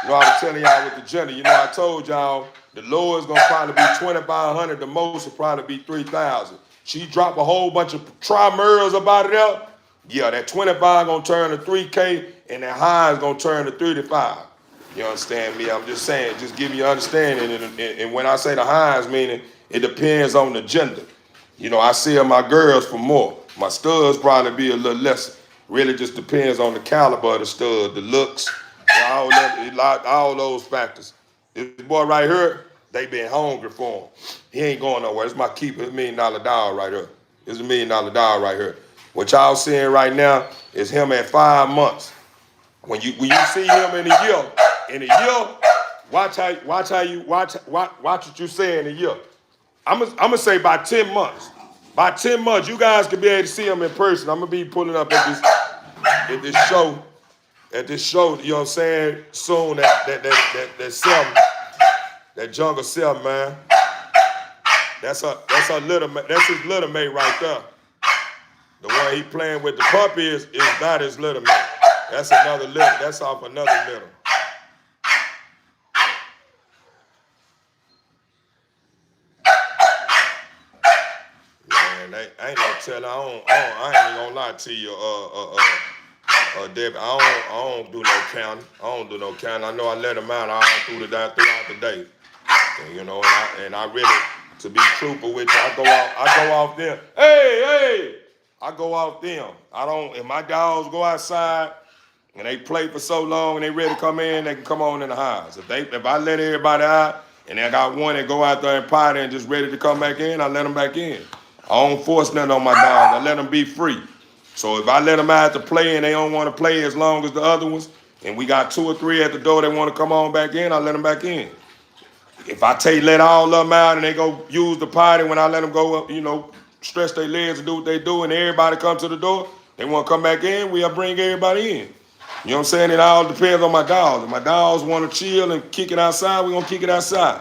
Speaker 1: You know, I told y'all the Lord's gonna probably be 2,500. The most will probably be 3,000. She drop a whole bunch of tri-Merles about it out. Yeah, that 25 gonna turn to 3K, and that high is gonna turn to 35. You understand me? I'm just saying, just give you understanding. And when I say the highs, meaning it depends on the gender. You know, I sell my girls for more. My studs probably be a little less. Really just depends on the caliber of the stud, the looks, all those factors. This boy right here, they been hungry for him. He ain't going nowhere. It's my keeper, $1 million dog right here. It's $1 million dog right here. What y'all seeing right now is him at 5 months. When you see him in a year, watch what you say in a year. I'm gonna say by 10 months. By 10 months, you guys can be able to see him in person. I'm gonna be pulling up at this show, you know what I'm saying, soon that 7, that Jungle 7, man. That's his little mate right there. The one he playing with the puppy is not his little mate. That's another little, that's off another little. Man, I ain't gonna tell you, I ain't even gonna lie to you, Debbie. I don't do no counting. I know I let him out all throughout the day. And, you know, and I really, to be truthful with you, I go off them. Hey! I go off them. If my dogs go outside and they play for so long and they ready to come in, they can come on in the house. If I let everybody out and I got one that go out there and potty and just ready to come back in, I let them back in. I don't force nothing on my dogs. I let them be free. So if I let them out to play and they don't want to play as long as the other ones, and we got 2 or 3 at the door that want to come on back in, I let them back in. If I let all of them out and they go use the potty, when I let them go, you know, stretch their legs and do what they do, and everybody come to the door, they want to come back in, we'll bring everybody in. You know what I'm saying? It all depends on my dogs. If my dogs want to chill and kick it outside, we're going to kick it outside.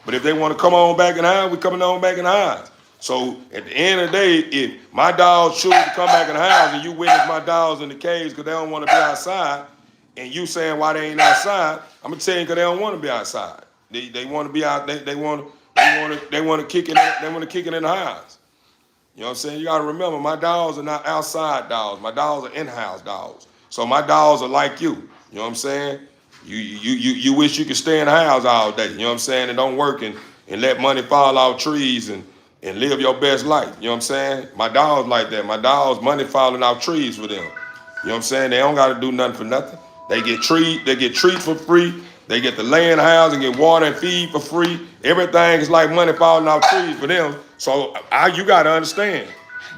Speaker 1: But if they want to come on back in the house, we coming on back in the house. So at the end of the day, if my dogs choose to come back in the house and you witness my dogs in the cage because they don't want to be outside, and you saying why they ain't outside, I'm going to tell you because they don't want to be outside. They want to be out. They want to kick it. They want to kick it in the house. You know what I'm saying? You got to remember, my dogs are not outside dogs. My dogs are in-house dogs. So my dogs are like you. You know what I'm saying? You wish you could stay in the house all day. You know what I'm saying? And don't work and let money fall out trees and live your best life. You know what I'm saying? My dogs like that. My dogs, money falling out trees for them. You know what I'm saying? They don't got to do nothing for nothing. They get treats for free. They get to lay in the house and get water and feed for free. Everything is like money falling out trees for them. So you got to understand,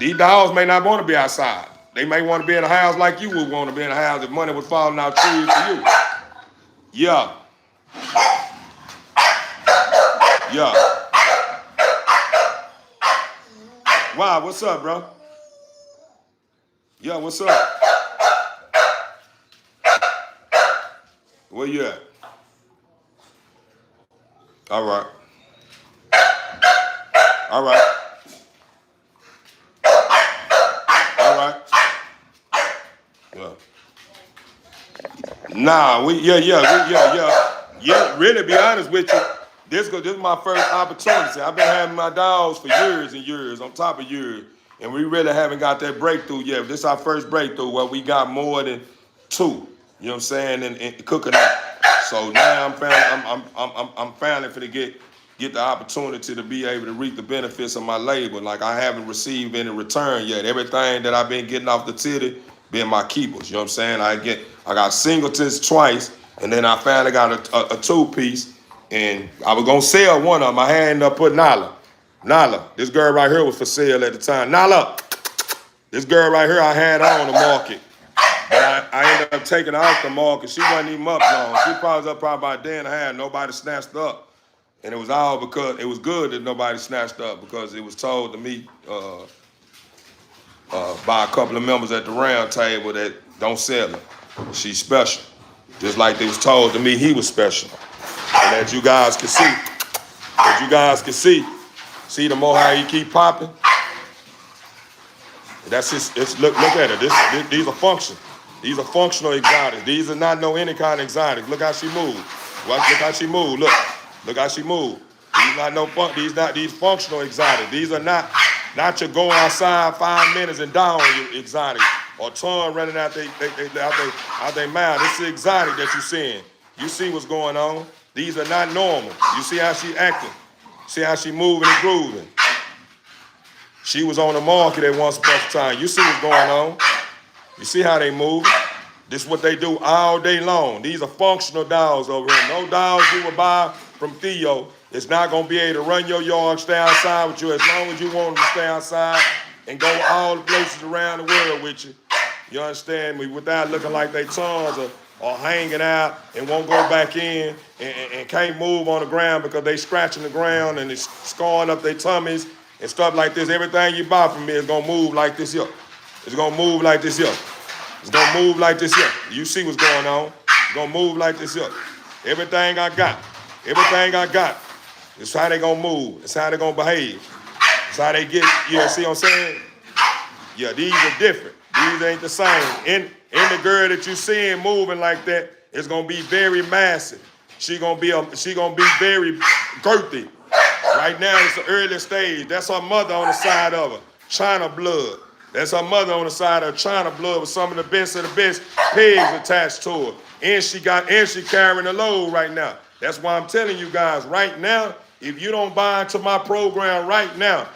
Speaker 1: these dogs may not want to be outside. They may want to be in the house like you would want to be in the house if money was falling out trees for you. Yeah. Wow, what's up, bro? Yeah, what's up? Where you at? All right. Yeah. Nah, Yeah, really, be honest with you, this is my first opportunity. I've been having my dogs for years and years, on top of years, and we really haven't got that breakthrough yet. This is our first breakthrough where we got more than 2. You know what I'm saying? And cooking up. So now I'm finally finna get the opportunity to be able to reap the benefits of my labor. Like I haven't received any return yet. Everything that I've been getting off the titty been my keepers. You know what I'm saying? I got singletons twice, and then I finally got a 2-piece, and I was gonna sell one of them. I had up put Nala. This girl right here was for sale at the time. Nala, this girl right here I had on the market. But I ended up taking her off the market. She wasn't even up long. She probably was up about a day and a half. Nobody snatched her up. And it was all because it was good that nobody snatched up, because it was told to me by a couple of members at the round table that don't sell her. She's special. Just like they was told to me he was special. And as you guys can see the more how he keep popping. That's just, look at her. These are functional. These are functional exotics. These are not any kind of exotics. Look how she move. Look how she move. Look how she move. These functional exotics. These are not your going outside 5 minutes and down you exotic, or tongue running out their mouth. This is exotic that you're seeing. You see what's going on. These are not normal. You see how she acting. See how she moving and grooving. She was on the market at one special time. You see what's going on. You see how they move? This is what they do all day long. These are functional dogs over here. No dogs you will buy from Theo. It's not going to be able to run your yard, stay outside with you as long as you want them to stay outside and go all the places around the world with you. You understand me? Without looking like their tongues are hanging out and won't go back in and can't move on the ground because they scratching the ground and it's scarring up their tummies and stuff like this. Everything you buy from me is going to move like this here. It's going to move like this here. It's going to move like this here. You see what's going on. It's going to move like this here. Everything I got. It's how they going to move. It's how they going to behave. It's how they get, you see what I'm saying? Yeah, these are different. These ain't the same. In the girl that you seeing moving like that, it's gonna be very massive. She gonna be very girthy. Right now, it's the early stage. That's her mother on the side of her, China blood. That's her mother on the side of her, China blood with some of the best pigs attached to her. And she carrying the load right now. That's why I'm telling you guys right now, if you don't buy into my program right now,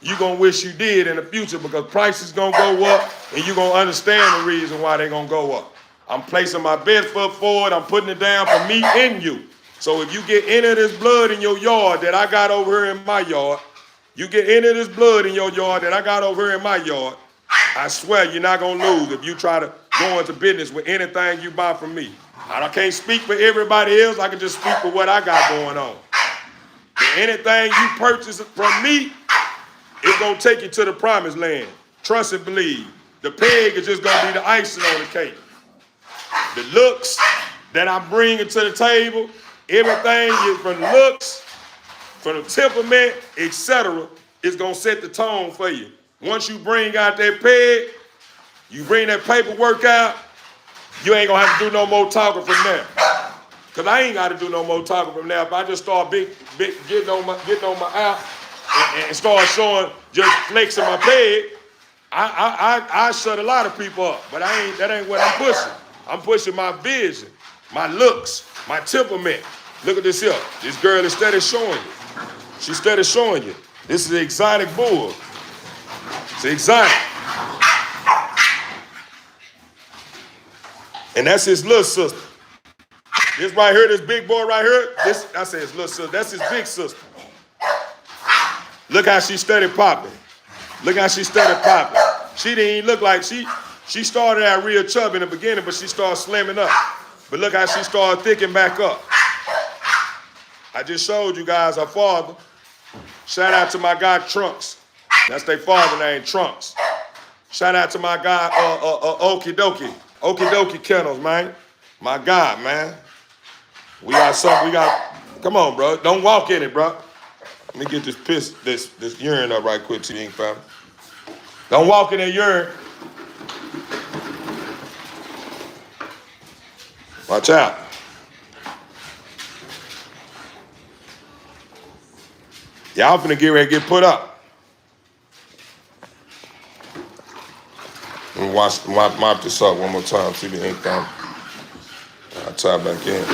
Speaker 1: you're going to wish you did in the future because prices going to go up and you're going to understand the reason why they're going to go up. I'm placing my best foot forward. I'm putting it down for me and you. So if you get any of this blood in your yard that I got over here in my yard, I swear you're not going to lose if you try to go into business with anything you buy from me. I can't speak for everybody else. I can just speak for what I got going on. But anything you purchase from me, it's going to take you to the promised land. Trust and believe. The peg is just going to be the icing on the cake. The looks that I'm bringing to the table, everything is from the looks, from the temperament, etc., is going to set the tone for you. Once you bring out that peg, you bring that paperwork out, you ain't going to have to do no more talking from there. Because I ain't got to do no more talking from there. If I just start getting on my out, and start showing, just flexing my peg, I shut a lot of people up. But that ain't what I'm pushing. I'm pushing my vision, my looks, my temperament. Look at this here. This girl is steady showing you. She's steady showing you. This is an exotic bull. It's exotic. And that's his little sister. This right here, this big boy right here, I say his little sister. That's his big sister. Look how she started popping. She didn't even look like she started out real chubby in the beginning, but she started slimming up. But look how she started thickening back up. I just showed you guys her father. Shout out to my guy Trunks. That's their father name, Trunks. Shout out to my guy Okie Dokie Kennels, man. My guy, man. We got, come on, bro. Don't walk in it, bro. Let me get this urine up right quick, T. Fam. Don't walk in that urine. Watch out. Y'all finna get ready to get put up. Let me mop this up one more time, see the ink down. I'll tie back in.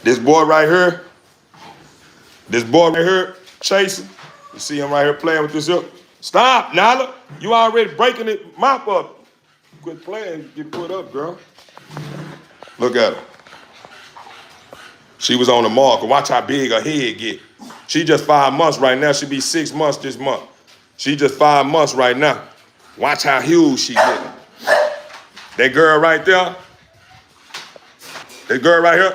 Speaker 1: This boy right here, chasing. You see him right here playing with this up. Stop, Nala. You already breaking it, mop up. Quit playing, get put up, girl. Look at her. She was on the marker. Watch how big her head get. She just 5 months right now. She be 6 months this month. She just 5 months right now. Watch how huge she getting. That girl right there. That girl right here.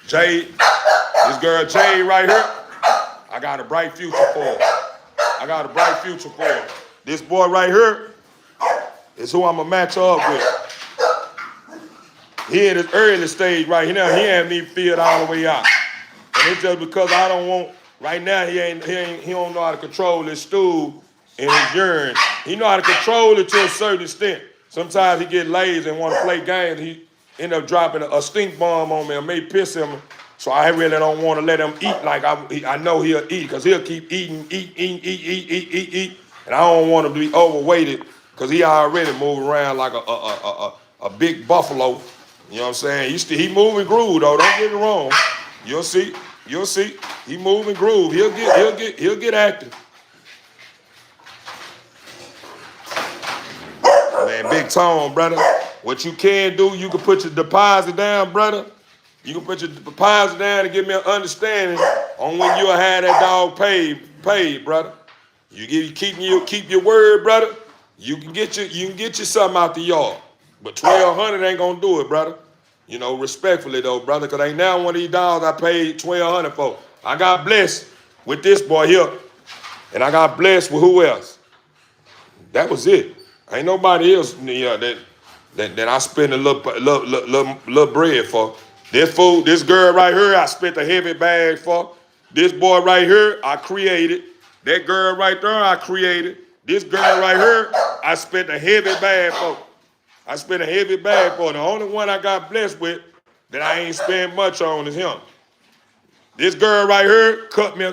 Speaker 1: Jade, this girl Jade right here, I got a bright future for her. This boy right here is who I'm going to match her up with. He in his early stage right now. He ain't even filled all the way out. And it's just because I don't want, right now he don't know how to control his stool and his urine. He know how to control it to a certain extent. Sometimes he get lazy and want to play games. He end up dropping a stink bomb on me or may piss him. So I really don't want to let him eat like I know he'll eat, because he'll keep eating. And I don't want him to be overweighted because he already moving around like a big buffalo. You know what I'm saying? He moving groove though, don't get me wrong. You'll see. You'll see. He move and groove. He'll get active. Man, Big Tone, brother. What you can do, you can put your deposit down, brother. You can put your deposit down and give me an understanding on when you'll have that dog paid, brother. Keep your word, brother. You can get you something out the yard. But 1,200 ain't gonna do it, brother. You know, respectfully though, brother, because ain't now one of these dogs I paid 1,200 for. I got blessed with this boy here, and I got blessed with who else? That was it. Ain't nobody else that I spent a little bread for. This girl right here, I spent a heavy bag for. This boy right here, I created. That girl right there, I created. This girl right here, I spent a heavy bag for. I spent a heavy bag for. The only one I got blessed with that I ain't spend much on is him. This girl right here cost me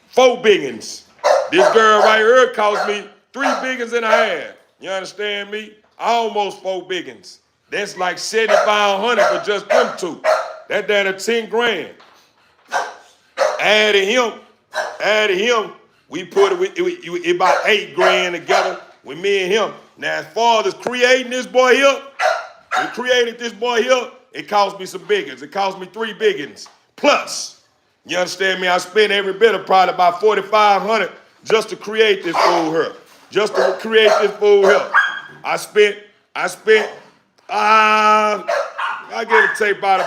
Speaker 1: 4 biggins. This girl right here cost me 3 biggins and a half. You understand me? Almost 4 biggins. That's like 7,500 for just them two. That down to 10 grand. Added him, we put it about 8 grand together with me and him. Now, as far as creating this boy here, we created this boy here, it cost me some biggins. It cost me 3 biggins. Plus, you understand me? I spent every bit of probably about 4,500 just to create this fool here. Just to create this fool here. I spent, I give it take about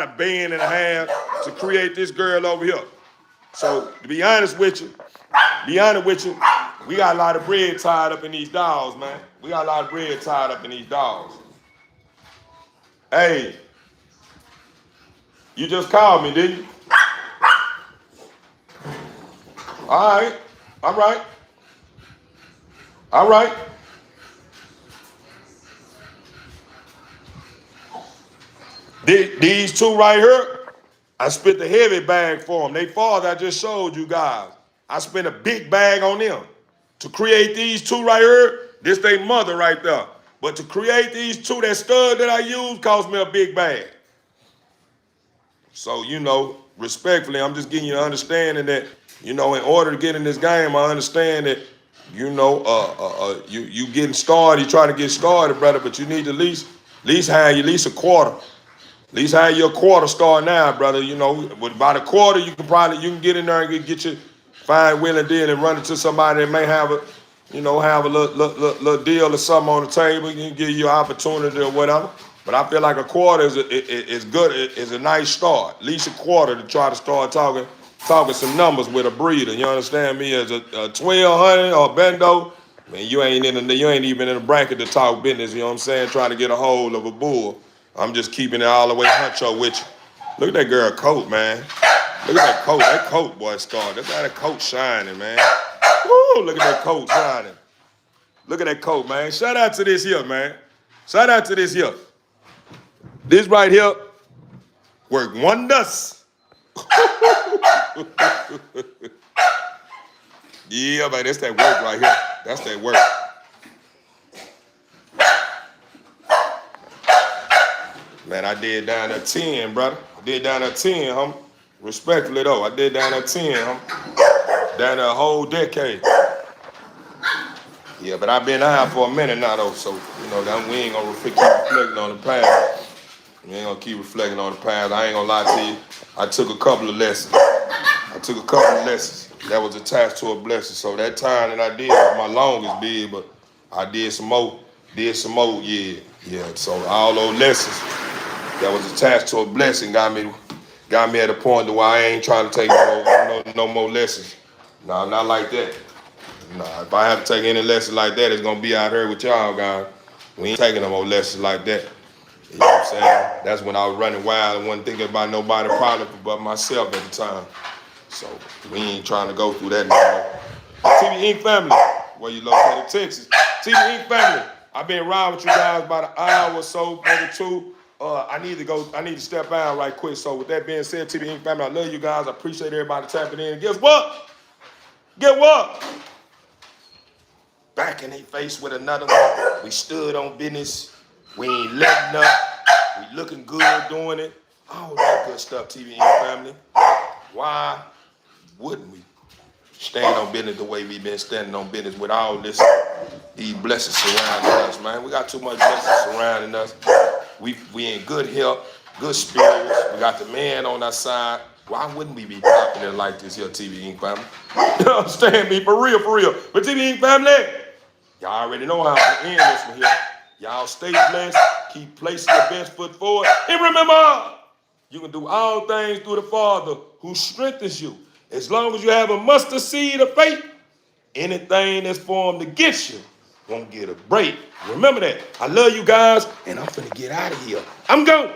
Speaker 1: a band and a half to create this girl over here. So to be honest with you, we got a lot of bread tied up in these dogs, man. We got a lot of bread tied up in these dogs. Hey, you just called me, didn't you? All right. These two right here, I spent the heavy bag for them. They father I just showed you guys. I spent a big bag on them. To create these two right here, this they mother right there. But to create these two, that stud that I used cost me a big bag. So, you know, respectfully, I'm just getting you to understanding that, you know, in order to get in this game, I understand that, you know, you getting started, you trying to get started, brother, but you need to at least have at least a quarter. At least have your quarter start now, brother. You know, with about a quarter, you can get in there and get your fine wheeling deal and run into somebody that may have a little deal or something on the table. You can give you an opportunity or whatever. But I feel like a quarter is good. It's a nice start. At least a quarter to try to start talking some numbers with a breeder. You understand me? As a 1,200 or a bendo, man, you ain't even in a bracket to talk business. You know what I'm saying? Trying to get a hold of a bull. I'm just keeping it all the way huncho with you. Look at that girl coat, man. Look at that coat. That coat, boy, scarred. Look at that coat shining, man. Woo, look at that coat shining. Look at that coat, man. Shout out to this here, man. Shout out to this here. This right here work wonders. Yeah, man, that's that work right here. That's that work. Man, I did down at 10, brother. I did down at 10, homie. Respectfully, though, I did down at 10, homie. Down a whole decade. Yeah, but I've been out for a minute now, though, so, you know, we ain't gonna keep reflecting on the past. We ain't gonna keep reflecting on the past. I ain't gonna lie to you. I took a couple of lessons. That was attached to a blessing. So that time that I did was my longest bid, but I did some more, yeah. So all those lessons that was attached to a blessing got me at a point where I ain't trying to take no more lessons. No, not like that. Nah, if I have to take any lessons like that, it's gonna be out here with y'all guys. We ain't taking no more lessons like that. You know what I'm saying? That's when I was running wild and wasn't thinking about nobody probably but myself at the time. So we ain't trying to go through that no more. TV Inc. family, where you located, Texas. TV Inc. family, I've been riding with you guys about an hour or so, maybe 2. I need to step out right quick. So with that being said, TV Inc. family, I love you guys. I appreciate everybody tapping in. And guess what? Get what? Back in their face with another one. We stood on business. We ain't letting up. We looking good doing it. All that good stuff, TV Inc. family. Why wouldn't we stand on business the way we've been standing on business with all these blessings surrounding us, man? We got too much blessings surrounding us. We in good health, good spirits. We got the man on our side. Why wouldn't we be popular like this here, TV Inc. family? You understand me? For real, for real. But TV Inc. family, y'all already know how to end this one here. Y'all stay blessed. Keep placing your best foot forward. And remember, you can do all things through the Father who strengthens you. As long as you have a mustard seed of faith, anything that's formed against you won't get a break. Remember that. I love you guys, and I'm finna get out of here. I'm going.